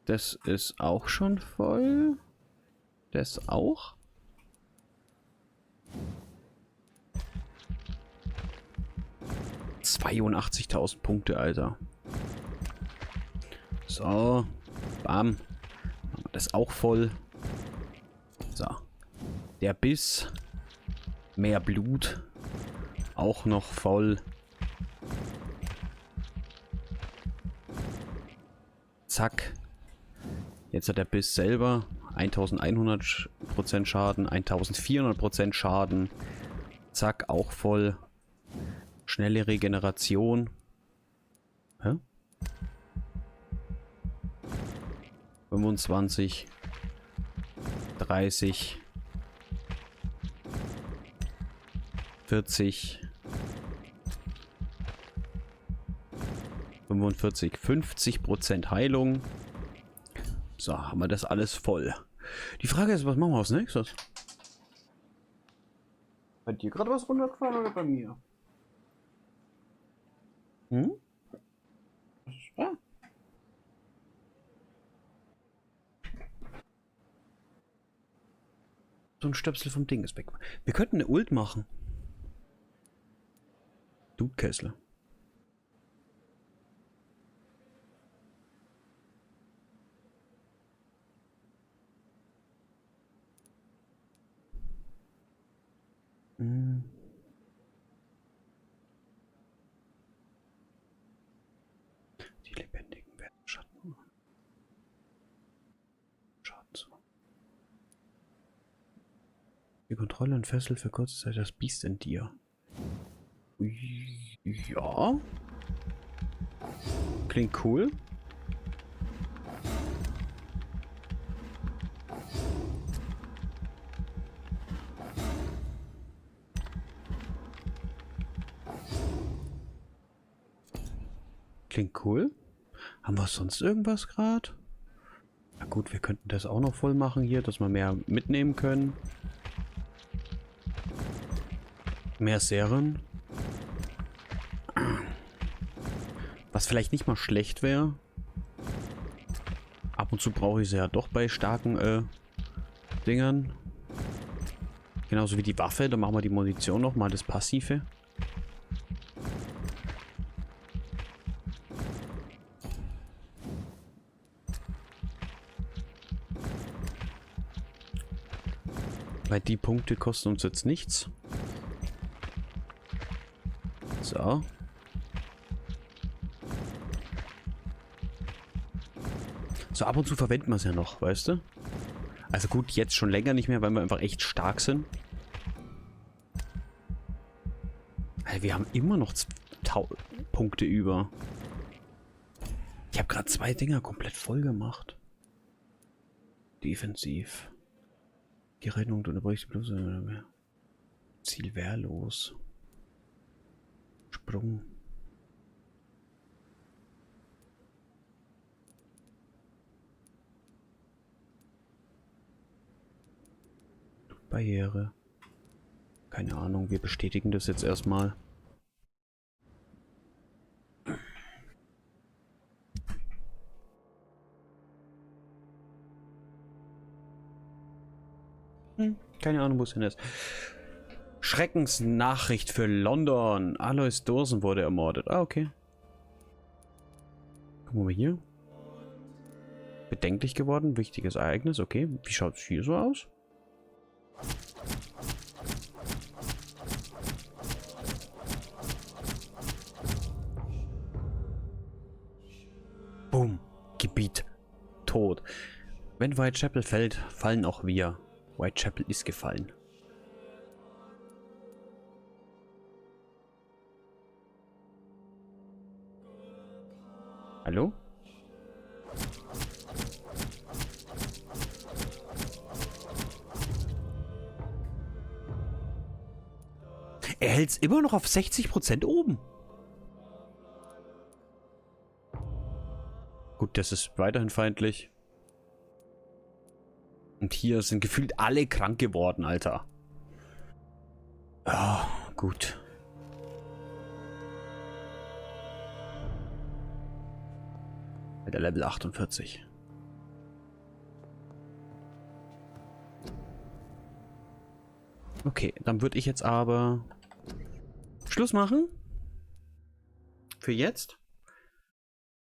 Speaker 1: Das ist auch schon voll. Das auch. ...82.000 Punkte, Alter. So. Bam. Das ist auch voll. So. Der Biss. Mehr Blut. Auch noch voll. Zack. Jetzt hat der Biss selber 1100% Schaden, 1400% Schaden. Zack, auch voll. Schnelle Regeneration. Hä? 25. 30. 40. 45, 50% Heilung. So, haben wir das alles voll. Die Frage ist, was machen wir als nächstes? Bei dir gerade was runtergefallen oder bei mir? Hm? Ah. So ein Stöpsel vom Ding ist weg. Wir könnten eine Ult machen. Du Kessler. Hm. Die Lebendigen werden Schatten. Schaden zu. Die Kontrolle und fesselt für kurze Zeit das Biest in dir. Ja. Klingt cool. Klingt cool. Haben wir sonst irgendwas gerade? Na gut, wir könnten das auch noch voll machen hier, dass wir mehr mitnehmen können. Mehr Serien. Was vielleicht nicht mal schlecht wäre. Ab und zu brauche ich sie ja doch bei starken Dingern. Genauso wie die Waffe. Da machen wir die Munition noch mal, das Passive. Weil die Punkte kosten uns jetzt nichts. So. So, ab und zu verwenden wir es ja noch, weißt du? Also gut, jetzt schon länger nicht mehr, weil wir einfach echt stark sind. Also wir haben immer noch 1000 Punkte über. Ich habe gerade 2 Dinger komplett voll gemacht. Defensiv. Die Rettung, du unterbrichst bloß Ziel wehrlos. Sprung. Barriere. Keine Ahnung, wir bestätigen das jetzt erstmal. Keine Ahnung, wo es hin ist. Schreckensnachricht für London. Alois Dorsen wurde ermordet. Ah, okay. Gucken wir mal hier. Bedenklich geworden. Wichtiges Ereignis. Okay. Wie schaut es hier so aus? Boom. Gebiet. Tot. Wenn Whitechapel fällt, fallen auch wir. Whitechapel ist gefallen. Hallo? Er hält es immer noch auf 60% oben. Gut, das ist weiterhin feindlich. Und hier sind gefühlt alle krank geworden, Alter. Ah, gut. Mit der Level 48. Okay, dann würde ich jetzt aber Schluss machen. Für jetzt.